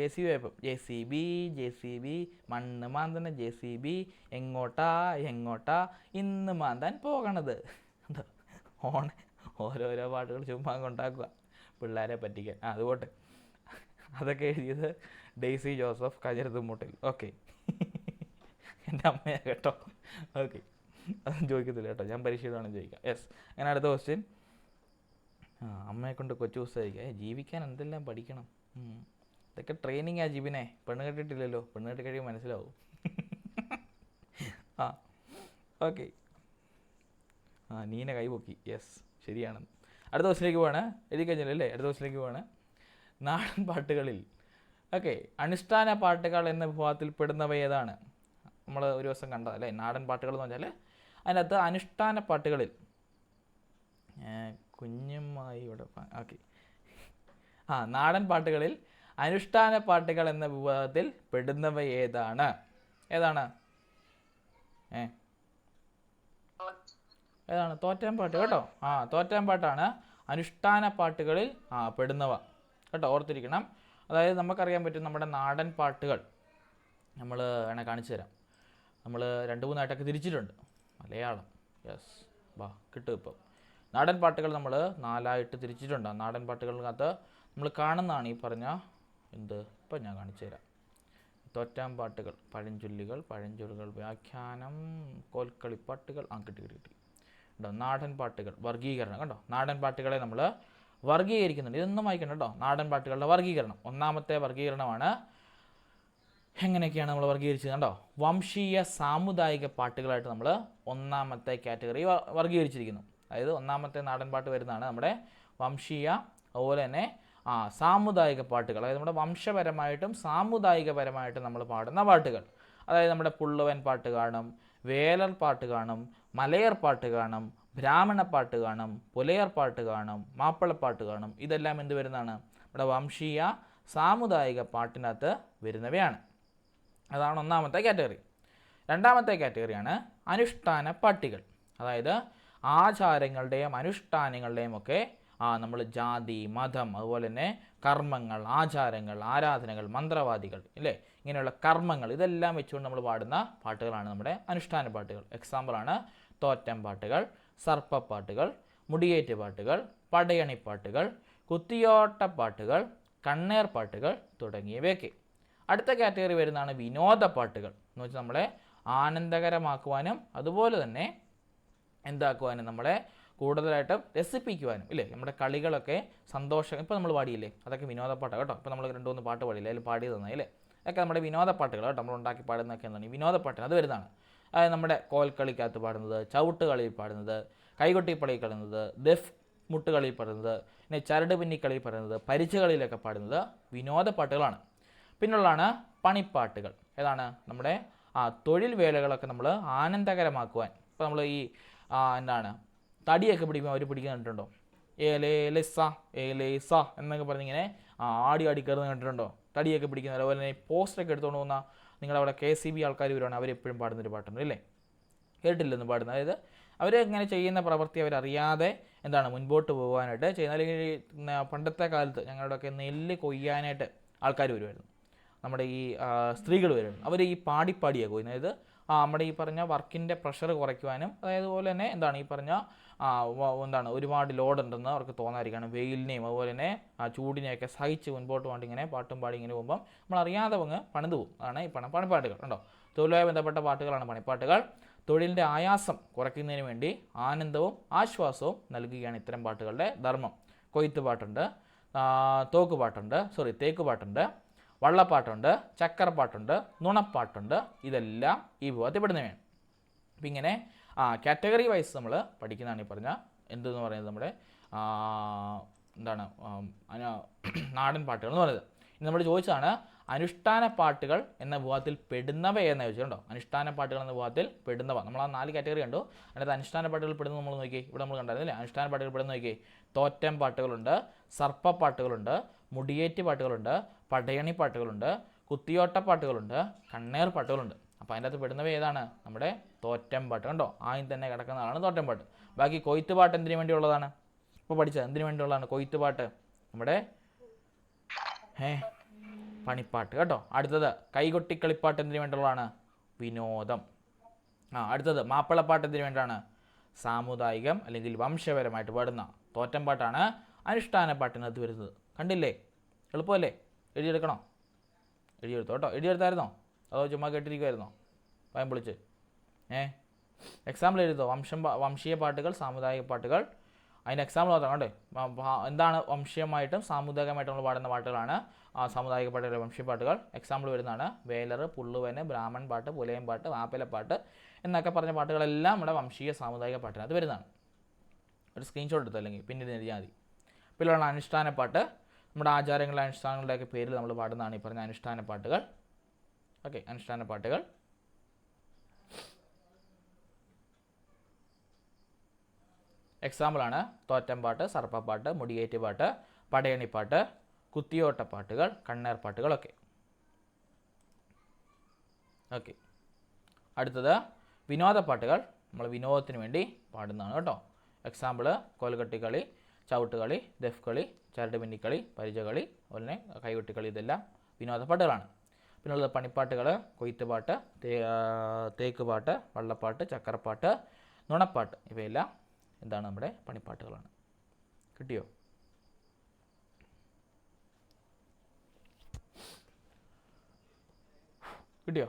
JCB മണ്ണ് മാന്തന JCB എങ്ങോട്ടാ ഇന്ന് മാന്താൻ പോകണത്. ഓരോരോ പാട്ടുകൾ ചുമ്മാ ഉണ്ടാക്കുക പിള്ളേരെ പറ്റിക്കാൻ. അതുപോട്ടെ. അതൊക്കെ എഴുതിയത് ഡെയ്സി ജോസഫ് കജരത്തുമൂട്ടിൽ. ഓക്കെ, എൻ്റെ അമ്മയാണ് കേട്ടോ. ഓക്കെ, അതും ചോദിക്കത്തില്ല കേട്ടോ, ഞാൻ പരീക്ഷയിലാണ് ചോദിക്കാം. യെസ്. അങ്ങനെ അടുത്ത ക്വസ്റ്റ്യൻ. അമ്മയെ കൊണ്ട് കൊച്ചു പുസ്തകം ജീവിക്കാൻ എന്തെല്ലാം പഠിക്കണം. ഇതൊക്കെ ട്രെയിനിങ് ജിബിനെ. പെണ്ണ് കെട്ടിട്ടില്ലല്ലോ, പെണ്ണ് കെട്ടി കഴിയുമ്പോൾ മനസ്സിലാവും. ഓക്കെ. നീന കൈപൊക്കി. യെസ്, ശരിയാണ്. അടുത്ത ദിവസത്തിലേക്ക് പോവാണ്. എഴുതി കഴിഞ്ഞല്ലേ? അടുത്ത ദിവസത്തിലേക്ക് പോവാണ്. നാടൻ പാട്ടുകളിൽ അനുഷ്ഠാന പാട്ടുകൾ എന്ന വിഭാഗത്തിൽ പെടുന്നവ ഏതാണ്? നമ്മൾ ഒരു ദിവസം കണ്ടതല്ലേ നാടൻ പാട്ടുകൾ എന്ന് പറഞ്ഞാൽ. അതിനകത്ത് അനുഷ്ഠാന പാട്ടുകളിൽ കുഞ്ഞുമായി ഇവിടെ നാടൻ പാട്ടുകളിൽ അനുഷ്ഠാന പാട്ടുകൾ എന്ന വിഭാഗത്തിൽ പെടുന്നവ ഏതാണ്? തോറ്റാൻ പാട്ട് കേട്ടോ. തോറ്റാൻ പാട്ടാണ് അനുഷ്ഠാന പാട്ടുകളിൽ പെടുന്നവ കേട്ടോ. ഓർത്തിരിക്കണം. അതായത് നമുക്കറിയാൻ പറ്റും നമ്മുടെ നാടൻ പാട്ടുകൾ നമ്മൾ വേണേൽ കാണിച്ചു തരാം. നമ്മൾ 2-3 ആയിട്ടൊക്കെ തിരിച്ചിട്ടുണ്ട്. മലയാളം. യെസ്, കിട്ടും. ഇപ്പം നാടൻ പാട്ടുകൾ നമ്മൾ 4 ആയിട്ട് തിരിച്ചിട്ടുണ്ട്. നാടൻ പാട്ടുകൾക്കകത്ത് നമ്മൾ കാണുന്നതാണ് ഈ പറഞ്ഞ ഇപ്പം ഞാൻ കാണിച്ചു തരാം. തോറ്റാൻ പാട്ടുകൾ, പഴഞ്ചൊല്ലുകൾ, വ്യാഖ്യാനം, കോൽക്കളിപ്പാട്ടുകൾ. കിട്ടി കേട്ടോ. നാടൻ പാട്ടുകൾ വർഗീകരണം കണ്ടോ. നാടൻ പാട്ടുകളെ നമ്മൾ വർഗീകരിക്കുന്നുണ്ട്. ഇതൊന്നും വായിക്കണം കേട്ടോ. നാടൻ പാട്ടുകളുടെ വർഗീകരണം. ഒന്നാമത്തെ വർഗീകരണമാണ് എങ്ങനെയൊക്കെയാണ് നമ്മൾ വർഗീകരിച്ചത് കണ്ടോ? വംശീയ സാമുദായിക പാട്ടുകളായിട്ട് നമ്മൾ ഒന്നാമത്തെ കാറ്റഗറി വർഗീകരിച്ചിരിക്കുന്നു. അതായത് ഒന്നാമത്തെ നാടൻ പാട്ട് വരുന്നതാണ് നമ്മുടെ വംശീയ, അതുപോലെ തന്നെ സാമുദായിക പാട്ടുകൾ, അതായത് നമ്മുടെ വംശപരമായിട്ടും സാമുദായികപരമായിട്ടും നമ്മൾ പാടുന്ന പാട്ടുകൾ. അതായത് നമ്മുടെ പുള്ളുവൻ പാട്ട് കാണും, വേലർ പാട്ട് കാണും, മലയർ പാട്ട് കാണും, ബ്രാഹ്മണ പാട്ട് കാണും, പുലയർ പാട്ട് കാണും, മാപ്പിളപ്പാട്ട് കാണും. ഇതെല്ലാം എന്ത് വരുന്നതാണ്? നമ്മുടെ വംശീയ സാമുദായിക പാട്ടിനകത്ത് വരുന്നവയാണ്. അതാണ് ഒന്നാമത്തെ കാറ്റഗറി. രണ്ടാമത്തെ കാറ്റഗറിയാണ് അനുഷ്ഠാന പാട്ടുകൾ. അതായത് ആചാരങ്ങളുടെയും അനുഷ്ഠാനങ്ങളുടെയും ഒക്കെ നമ്മൾ ജാതി, മതം, അതുപോലെ തന്നെ കർമ്മങ്ങൾ, ആചാരങ്ങൾ, ആരാധനകൾ, മന്ത്രവാദികൾ, ഇല്ലേ, ഇങ്ങനെയുള്ള കർമ്മങ്ങൾ, ഇതെല്ലാം വെച്ചുകൊണ്ട് നമ്മൾ പാടുന്ന പാട്ടുകളാണ് നമ്മുടെ അനുഷ്ഠാന പാട്ടുകൾ. എക്സാമ്പിളാണ് തോറ്റം പാട്ടുകൾ, സർപ്പപ്പാട്ടുകൾ, മുടിയേറ്റ് പാട്ടുകൾ, പടയണിപ്പാട്ടുകൾ, കുത്തിയോട്ട പാട്ടുകൾ, കണ്ണേർ പാട്ടുകൾ തുടങ്ങിയവയൊക്കെ. അടുത്ത കാറ്റഗറി വരുന്നതാണ് വിനോദ പാട്ടുകൾ. എന്ന് വെച്ചാൽ നമ്മളെ ആനന്ദകരമാക്കുവാനും അതുപോലെ തന്നെ എന്താക്കുവാനും നമ്മളെ കൂടുതലായിട്ടും രസിപ്പിക്കുവാനും, ഇല്ലേ, നമ്മുടെ കളികളൊക്കെ സന്തോഷം. ഇപ്പോൾ നമ്മൾ പാടിയില്ലേ, അതൊക്കെ വിനോദപ്പാട്ടാണ് കേട്ടോ. ഇപ്പോൾ നമ്മൾ 2-3 പാട്ട് പാടിയില്ലേ, അതിൽ പാടി തന്നാൽ ഇല്ലേ, അതൊക്കെ നമ്മുടെ വിനോദപ്പാട്ടുകൾ കേട്ടോ. നമ്മൾ ഉണ്ടാക്കി പാടുന്നതൊക്കെ എന്താണ് ഈ വിനോദപ്പാട്ട്, അത് വരുന്നതാണ്. അതായത് നമ്മുടെ കോൽക്കളിക്കകത്ത് പാടുന്നത്, ചവിട്ട് കളിയിൽ പാടുന്നത്, കൈകൊട്ടിപ്പളി കളിക്കുന്നത്, ദഫ് മുട്ടുകളിൽ പാടുന്നത്, പിന്നെ ചരട് പിന്നിക്കളി പറയുന്നത്, പരിചകളിലൊക്കെ പാടുന്നത് വിനോദ പാട്ടുകളാണ്. പിന്നുള്ളതാണ് പണിപ്പാട്ടുകൾ. ഏതാണ്? നമ്മുടെ തൊഴിൽ വേലകളൊക്കെ നമ്മൾ ആനന്ദകരമാക്കുവാൻ. ഇപ്പോൾ നമ്മൾ ഈ എന്താണ് തടിയൊക്കെ പിടിക്കുമ്പോൾ അവർ പിടിക്കുന്ന കണ്ടിട്ടുണ്ടോ? ഏലേസ ഏലേസ എന്നൊക്കെ പറഞ്ഞിങ്ങനെ ആടി കയറുന്ന കണ്ടിട്ടുണ്ടോ? തടിയൊക്കെ പിടിക്കുന്നത്. അതുപോലെ തന്നെ പോസ്റ്ററൊക്കെ എടുത്തുകൊണ്ട് പോകുന്ന നിങ്ങളവിടെ KCB ആൾക്കാർ വരുവാണ്, അവരെപ്പോഴും പാടുന്നൊരു പാട്ടുണ്ട്, ഇല്ലേ? കേട്ടില്ലെന്ന് പാടുന്നത്. അതായത് അവർ ഇങ്ങനെ ചെയ്യുന്ന പ്രവൃത്തി അവരറിയാതെ എന്താണ് മുൻപോട്ട് പോകാനായിട്ട് ചെയ്യുന്ന. അല്ലെങ്കിൽ പണ്ടത്തെ കാലത്ത് ഞങ്ങളുടെയൊക്കെ നെല്ല് കൊയ്യാനായിട്ട് ആൾക്കാർ വരുമായിരുന്നു, നമ്മുടെ ഈ സ്ത്രീകൾ വരുമായിരുന്നു. അവർ ഈ പാടിപ്പാടിയാണ് കൊയ്യുന്നത്. അതായത് നമ്മുടെ ഈ പറഞ്ഞ വർക്കിൻ്റെ പ്രഷർ കുറയ്ക്കുവാനും, അതായത് പോലെ തന്നെ എന്താണ് ഈ പറഞ്ഞ എന്താണ് ഒരുപാട് ലോഡ് ഉണ്ടെന്ന് അവർക്ക് തോന്നാതിരിക്കുകയാണ്. വെയിലിനെയും അതുപോലെ തന്നെ ചൂടിനെയൊക്കെ സഹിച്ച് മുൻപോട്ട് പോകാണ്ട് ഇങ്ങനെ പാട്ടും പാടി ഇങ്ങനെ പോകുമ്പം നമ്മൾ അറിയാതെ പണിതു പോകും. അതാണ് ഈ പണിപ്പാട്ടുകൾ. ഉണ്ടോ? തൊഴിലുമായി ബന്ധപ്പെട്ട പാട്ടുകളാണ് പണിപ്പാട്ടുകൾ. തൊഴിലിൻ്റെ ആയാസം കുറയ്ക്കുന്നതിന് വേണ്ടി ആനന്ദവും ആശ്വാസവും നൽകുകയാണ് ഇത്തരം പാട്ടുകളുടെ ധർമ്മം. കൊയ്ത്ത് പാട്ടുണ്ട്, തേക്ക് പാട്ടുണ്ട്, വള്ളപ്പാട്ടുണ്ട്, ചക്കരപ്പാട്ടുണ്ട്, നുണപ്പാട്ടുണ്ട്. ഇതെല്ലാം ഈ വിഭാഗത്തിൽ പെടുന്നവയാണ്. അപ്പം ഇങ്ങനെ കാറ്റഗറി വൈസ് നമ്മൾ പഠിക്കുന്നതാണ് ഈ പറഞ്ഞ എന്തെന്ന് പറയുന്നത് നമ്മുടെ എന്താണ് നാടൻ പാട്ടുകൾ എന്ന് പറയുന്നത്. ഇനി നമ്മൾ ചോദിച്ചതാണ് അനുഷ്ഠാന പാട്ടുകൾ എന്ന വിഭാഗത്തിൽ പെടുന്നവ എന്ന് ചോദിച്ചിട്ടുണ്ടോ? അനുഷ്ഠാന പാട്ടുകൾ എന്ന വിഭാഗത്തിൽ പെടുന്നവ നമ്മൾ 4 കാറ്റഗറി കണ്ടു. അതിനകത്ത് അനുഷ്ഠാന പാട്ടുകൾ പെടുന്നത് നമ്മൾ നോക്കി, ഇവിടെ നമ്മൾ കണ്ടായിരുന്നില്ലേ? അനുഷ്ഠാന പാട്ടുകൾ പെടുന്ന നോക്കി, തോറ്റം പാട്ടുകളുണ്ട്, സർപ്പപ്പാട്ടുകളുണ്ട്, മുടിയേറ്റ് പാട്ടുകളുണ്ട്, പടയണി പാട്ടുകളുണ്ട്, കുത്തിയോട്ട പാട്ടുകളുണ്ട്, കണ്ണേർ പാട്ടുകളുണ്ട്. അപ്പോൾ അതിൻ്റെ അകത്ത് പെടുന്നവ ഏതാണ്? നമ്മുടെ തോറ്റം പാട്ട്. കണ്ടോ? ആദ്യം തന്നെ കിടക്കുന്ന ആളാണ് തോറ്റം പാട്ട്. ബാക്കി കൊയ്ത്ത് പാട്ട് എന്തിനു വേണ്ടിയുള്ളതാണ്? ഇപ്പോൾ പഠിച്ചത് എന്തിനു വേണ്ടിയുള്ളതാണ് കൊയ്ത്ത് പാട്ട്? നമ്മുടെ പണിപ്പാട്ട് കേട്ടോ. അടുത്തത് കൈകൊട്ടിക്കളിപ്പാട്ട് എന്തിനു വേണ്ടിയുള്ളതാണ്? വിനോദം. അടുത്തത് മാപ്പിളപ്പാട്ട് എന്തിനു വേണ്ടിയാണ്? സാമുദായികം അല്ലെങ്കിൽ വംശപരമായിട്ട് പാടുന്ന തോറ്റം പാട്ടാണ് അനുഷ്ഠാന പാട്ടിനകത്ത് വരുന്നത്. കണ്ടില്ലേ? എളുപ്പമല്ലേ? എഴുതിയെടുക്കണോ? എഴുതിയെടുത്തോ കേട്ടോ. എഴുതിയെടുത്തായിരുന്നോ അതോ ചുമ്മാ കേട്ടിരിക്കുമായിരുന്നോ ഭയം പൊളിച്ച്? എക്സാമ്പിൾ എഴുതോ. വംശീയ പാട്ടുകൾ, സാമുദായിക പാട്ടുകൾ. അതിന് എക്സാമ്പിൾ നോക്കാം കണ്ടേ. എന്താണ് വംശീയമായിട്ടും സാമുദായികമായിട്ടും നമ്മൾ പാടുന്ന പാട്ടുകളാണ് സാമുദായിക പാട്ടുകൾ, വംശീയ പാട്ടുകൾ. എക്സാമ്പിൾ വരുന്നതാണ് വേലർ, പുള്ളുവന്, ബ്രാഹ്മൺ പാട്ട്, പുലയം പാട്ട്, മാപ്പിളപ്പാട്ട് എന്നൊക്കെ പറഞ്ഞ പാട്ടുകളെല്ലാം നമ്മുടെ വംശീയ സാമുദായിക പാട്ടിനകത്ത് വരുന്നതാണ്. ഒരു സ്ക്രീൻഷോട്ട് എടുത്തോ, അല്ലെങ്കിൽ പിന്നീട് എഴുതിയാൽ മതി. പിന്നെയുള്ള അനുഷ്ഠാന പാട്ട്, നമ്മുടെ ആചാരങ്ങളുടെ അനുഷ്ഠാനങ്ങളുടെയൊക്കെ പേരിൽ നമ്മൾ പാടുന്നതാണ് ഈ പറഞ്ഞ അനുഷ്ഠാന പാട്ടുകൾ. ഓക്കെ, അനുഷ്ഠാന പാട്ടുകൾ. എക്സാമ്പിളാണ് തോറ്റംപാട്ട്, സർപ്പപ്പാട്ട്, മുടിയേറ്റ് പാട്ട്, പടയണിപ്പാട്ട്, കുത്തിയോട്ട പാട്ടുകൾ, കണ്ണേർ പാട്ടുകളൊക്കെ. ഓക്കെ, അടുത്തത് വിനോദ പാട്ടുകൾ. നമ്മൾ വിനോദത്തിന് വേണ്ടി പാടുന്നതാണ് കേട്ടോ. എക്സാമ്പിള് കോൽകെട്ടിക്കളി, ചവിട്ടുകളി, ദഫ് കളി, ചരട് പിന്നിക്കളി, പരിചകളി, അതുപോലെ തന്നെ കൈകൊട്ടിക്കളി. ഇതെല്ലാം വിനോദ പാട്ടുകളാണ്. പിന്നുള്ളത് പണിപ്പാട്ടുകൾ, കൊയ്ത്തുപാട്ട്, തേക്ക് പാട്ട്, വള്ളപ്പാട്ട്, ചക്കരപ്പാട്ട്, നുണപ്പാട്ട്. ഇവയെല്ലാം എന്താണ്? നമ്മുടെ പണിപ്പാട്ടുകളാണ്. കിട്ടിയോ? കിട്ടിയോ?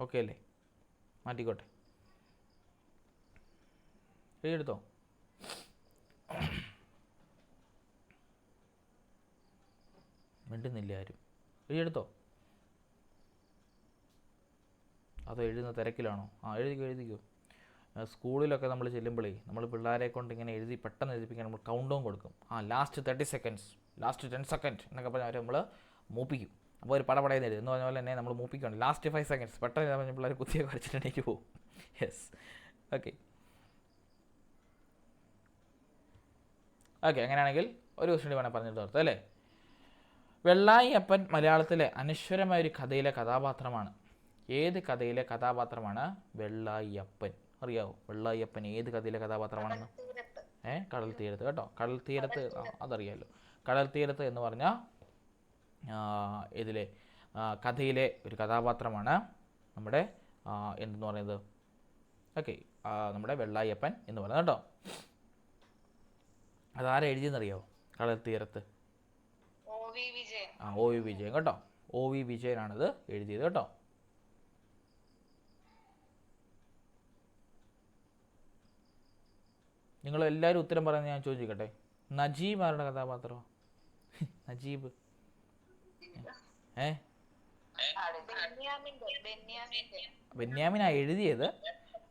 ഓക്കെ അല്ലേ? മാറ്റിക്കോട്ടെ. എഴുതിയെടുത്തോ? മിണ്ടുന്നില്ല ആരും. എഴുതിയെടുത്തോ? അതോ എഴുതുന്ന തിരക്കിലാണോ? എഴുതിക്കോ. സ്കൂളിലൊക്കെ നമ്മൾ ചെല്ലുമ്പോഴേ നമ്മൾ പിള്ളേരെ കൊണ്ട് ഇങ്ങനെ പെട്ടെന്ന് എഴുതിപ്പിക്കാൻ നമ്മൾ കൗണ്ട് ഡൗൺ കൊടുക്കും. ലാസ്റ്റ് 30 സെക്കൻഡ്സ്, ലാസ്റ്റ് 10 സെക്കൻഡ് എന്നൊക്കെ പറഞ്ഞാൽ നമ്മൾ മൂപ്പിക്കും. അപ്പോൾ ഒരു പടപടയെന്ന് എഴുതും എന്ന് പറഞ്ഞ പോലെ തന്നെ നമ്മൾ മൂപ്പിക്കണം. ലാസ്റ്റ് 5 സെക്കൻഡ്സ് പെട്ടെന്ന് പറഞ്ഞാൽ പിള്ളേർ കുത്തിയൊക്കെ വരച്ചിട്ടുണ്ടെങ്കിൽ പോകും. Yes, okay. അങ്ങനെയാണെങ്കിൽ ഒരു ക്വസ്റ്റ്യൻ വേണേൽ പറഞ്ഞിട്ട് ഓർത്ത് അല്ലേ. വെള്ളായി അപ്പൻ മലയാളത്തിലെ അനശ്വരമായ ഒരു കഥയിലെ കഥാപാത്രമാണ്. ഏത് കഥയിലെ കഥാപാത്രമാണ് വെള്ളായി അപ്പൻ? അറിയാവോ വെള്ളായി അപ്പൻ ഏത് കഥയിലെ കഥാപാത്രമാണെന്ന്? കടൽ തീരത്ത് കേട്ടോ. കടൽ തീരത്ത് അതറിയാമല്ലോ. കടൽ തീരത്ത് എന്ന് പറഞ്ഞാൽ ഇതിലെ കഥയിലെ ഒരു കഥാപാത്രമാണ് നമ്മുടെ എന്തെന്ന് പറയുന്നത്. ഓക്കെ, നമ്മുടെ വെള്ളായി അപ്പൻ എന്ന് പറയുന്നത് കേട്ടോ. അതാരാ എഴുതിയെന്നറിയാവോ കടൽ തീരത്ത്? ഒ വി വിജയൻ കേട്ടോ. ഒ വി വിജയനാണിത് എഴുതിയത് കേട്ടോ. നിങ്ങളെല്ലാവരും ഉത്തരം പറയുന്നത് ഞാൻ ചോദിക്കട്ടെ. നജീബ് ആരുടെ കഥാപാത്രമോ? നജീബ് ബെന്യാമിനാ എഴുതിയത്.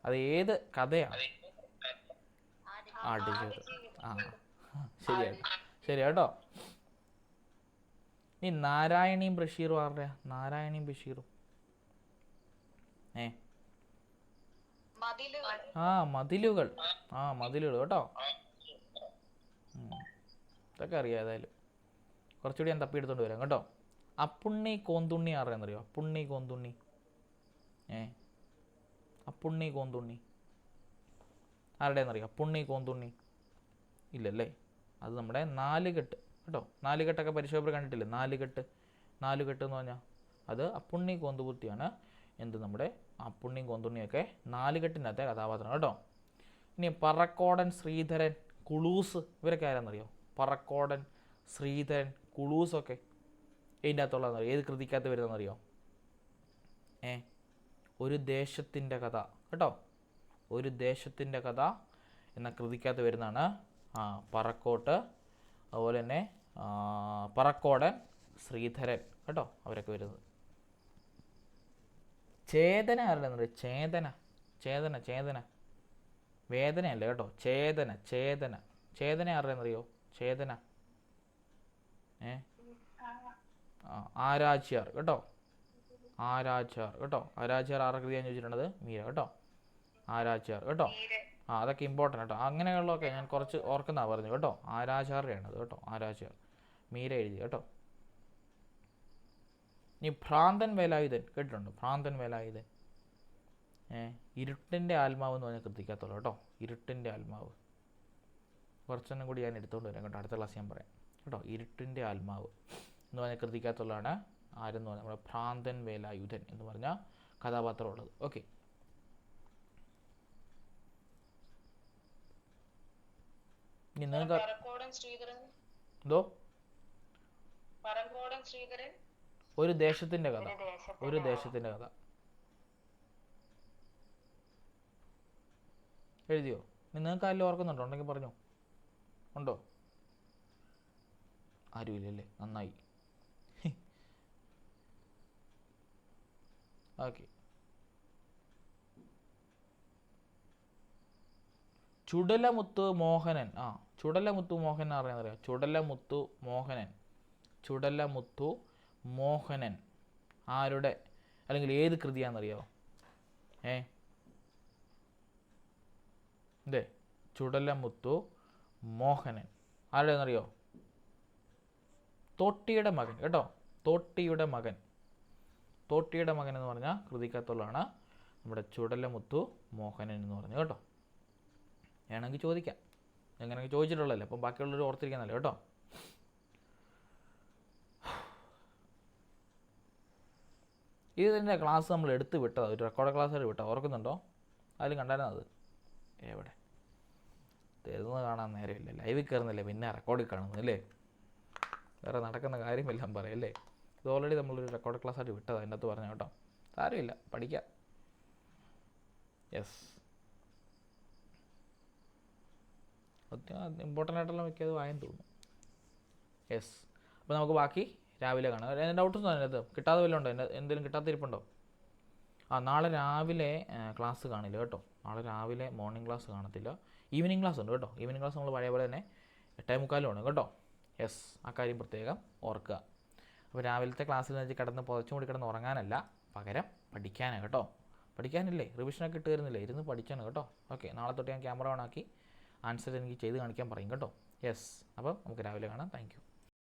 അത് ഏത് കഥയാണ്? ശരി കേട്ടോ. ഈ നാരായണിയും ബഷീറും ആരുടെയാ? നാരായണിയും ബഷീറും മതിലുകൾ കേട്ടോ. ഇതൊക്കെ അറിയാം. ഏതായാലും കുറച്ചുകൂടി ഞാൻ തപ്പിയെടുത്തോണ്ട് വരാം കേട്ടോ. അപ്പുണ്ണി കോന്തുണ്ണി ആരുടെയെന്നറിയോ? അപ്പുണ്ണി കോന്തുണ്ണി അപ്പുണ്ണി കോന്തുണ്ണി ആരുടെയെന്നറിയോ? അപ്പുണ്ണി കോന്തുണ്ണി ഇല്ലല്ലേ? അത് നമ്മുടെ നാലുകെട്ട് കേട്ടോ. നാലുകെട്ടൊക്കെ പരിശോധന കണ്ടിട്ടില്ലേ? നാലുകെട്ട് എന്ന് പറഞ്ഞാൽ അത് അപ്പുണ്ണി കോന്തുപുത്തിയാണ്. നമ്മുടെ അപ്പുണ്ണിയും കോന്തുണ്ണിയൊക്കെ നാലുകെട്ടിനകത്തെ കഥാപാത്രം കേട്ടോ. ഇനി പറക്കോടൻ ശ്രീധരൻ കുളൂസ് ഇവരൊക്കെ ആരാന്നറിയോ? പറക്കോടൻ ശ്രീധരൻ കുളൂസൊക്കെ ഇതിൻ്റെ അകത്തുള്ളതെന്നറിയോ? ഏത് കൃതിക്കകത്ത് വരുന്നതെന്നറിയോ? ഒരു ദേശത്തിൻ്റെ കഥ കേട്ടോ. ഒരു ദേശത്തിൻ്റെ കഥ എന്ന കൃതിക്കകത്ത് വരുന്നതാണ് പറക്കോട്ട്, അതുപോലെ തന്നെ പറക്കോടൻ ശ്രീധരൻ കേട്ടോ. അവരൊക്കെ വരുന്നത്. ചേതന ആരുടെ? ചേതന വേദനയല്ല കേട്ടോ. ചേതന ആരുടെയെന്നറിയോ? ചേതന ആരാച്യാർ കേട്ടോ. ആരാച്യാർ ആരുടെ കൃതിയാന്ന് ചോദിച്ചിട്ടുള്ളത്? മീര കേട്ടോ. ആരാച്യാർ കേട്ടോ. അതൊക്കെ ഇമ്പോർട്ടൻ്റ് കേട്ടോ. അങ്ങനെയുള്ളതൊക്കെ ഞാൻ കുറച്ച് ഓർക്കുന്ന പറഞ്ഞു കേട്ടോ. ആരാചാര്യയാണത് കേട്ടോ. ആരാച്യാർ മീര എഴുതി കേട്ടോ. ഇനി ഭ്രാന്തൻ വേലായുധൻ കേട്ടിട്ടുണ്ടോ? ഭ്രാന്തൻ വേലായുധൻ ഇരുട്ടിൻ്റെ ആത്മാവ് എന്ന് പറഞ്ഞാൽ കൃതിക്കകത്തുള്ളൂ കേട്ടോ. ഇരുട്ടിൻ്റെ ആത്മാവ് കുറച്ചെണ്ണം കൂടി ഞാൻ എടുത്തുകൊണ്ട് വരാം കേട്ടോ. അടുത്ത ക്ലാസ് ഞാൻ പറയാം കേട്ടോ. ഇരുട്ടിൻ്റെ ആത്മാവ് എന്ന് പറഞ്ഞ കൃതിക്കകത്തുള്ളതാണ് ആരെന്ന് പറഞ്ഞാൽ നമ്മുടെ ഭ്രാന്തൻ വേലായുധൻ എന്ന് പറഞ്ഞ കഥാപാത്രം ഉള്ളത്. ഓക്കെ, ഇനി നിങ്ങൾക്ക് എന്തോ ഒരു ദേശത്തിൻ്റെ കഥ എഴുതിയോ? നിങ്ങൾക്ക് ആരെങ്കിലും ഓർക്കുന്നുണ്ടോ? ഉണ്ടെങ്കിൽ പറഞ്ഞോ. ഉണ്ടോ? ആരുമില്ലല്ലേ? നന്നായി. ഓക്കെ, ചുടലമുത്ത് മോഹനൻ. ചുടലമുത്തു മോഹനൻ അറിയാം? ചുടലമുത്തു മോഹനൻ ആരുടെ അല്ലെങ്കിൽ ഏത് കൃതിയാണെന്നറിയാമോ? ചുടലമുത്തു മോഹനൻ ആരുടെയെന്നറിയോ? തോട്ടിയുടെ മകൻ കേട്ടോ. തോട്ടിയുടെ മകൻ എന്ന് പറഞ്ഞാൽ കൃതിക്കകത്തുള്ളതാണ് നമ്മുടെ ചുടലമുത്തു മോഹനൻ എന്ന് പറഞ്ഞു കേട്ടോ. വേണമെങ്കിൽ ചോദിക്കാം. എങ്ങനെയൊക്കെ ചോദിച്ചിട്ടുള്ളതല്ലേ, അപ്പം ബാക്കിയുള്ളവർ ഓർത്തിരിക്കാനല്ലേ കേട്ടോ. ഇത് തന്നെ ക്ലാസ് നമ്മൾ എടുത്ത് വിട്ടതാണ്. ഒരു റെക്കോർഡ് ക്ലാസ് ആയിട്ട് വിട്ടതാണ്. ഓർക്കുന്നുണ്ടോ? അതിൽ കണ്ടായിരുന്നു. അത് എവിടെ തരുന്നത് കാണാൻ നേരമില്ല. ലൈവിൽ കയറുന്നില്ലേ, പിന്നെ റെക്കോർഡിൽ കാണുന്നല്ലേ. വേറെ നടക്കുന്ന കാര്യമെല്ലാം പറയല്ലേ. ഇത് ഓൾറെഡി നമ്മളൊരു റെക്കോർഡ് ക്ലാസ് ആയിട്ട് വിട്ടതാണ്. അതിൻ്റെ അകത്ത് പറഞ്ഞു കേട്ടോ. സാരമില്ല, പഠിക്കാം. യെസ്, ഇമ്പോർട്ടൻ്റ് ആയിട്ടുള്ള മിക്കത് വായെന്ന് തോന്നുന്നു. യെസ്, അപ്പോൾ നമുക്ക് ബാക്കി രാവിലെ കാണാം. ഡൗട്ടൊന്നും അതിനകത്ത് കിട്ടാതെ വല്ലതും ഉണ്ടോ? എന്തെങ്കിലും കിട്ടാത്തിരിപ്പുണ്ടോ? നാളെ രാവിലെ ക്ലാസ് കാണില്ല കേട്ടോ. നാളെ രാവിലെ മോർണിംഗ് ക്ലാസ് കാണത്തില്ല. ഈവനിങ് ക്ലാസ് ഉണ്ട് കേട്ടോ. ഈവനിങ് ക്ലാസ് നമ്മൾ പഴയ പോലെ തന്നെ 8:45 കേട്ടോ. യെസ്, ആ കാര്യം പ്രത്യേകം ഓർക്കുക. അപ്പോൾ രാവിലത്തെ ക്ലാസ്സിൽ വെച്ച് കിടന്ന് പുതച്ചും കൂടി കിടന്ന് ഉറങ്ങാനല്ല, പകരം പഠിക്കാനാണ് കേട്ടോ. പഠിക്കാനില്ലേ, റിവിഷനൊക്കെ ഇട്ട് തരുന്നില്ലേ, ഇരുന്ന് പഠിച്ചാണ് കേട്ടോ. ഓക്കെ, നാളെ തൊട്ട് ഞാൻ ക്യാമറ ഓൺ ആക്കി ആൻസർ എനിക്ക് ചെയ്ത് കാണിക്കാൻ പറയും കേട്ടോ. യെസ്, അപ്പോൾ നമുക്ക് രാവിലെ കാണാം. Thank you.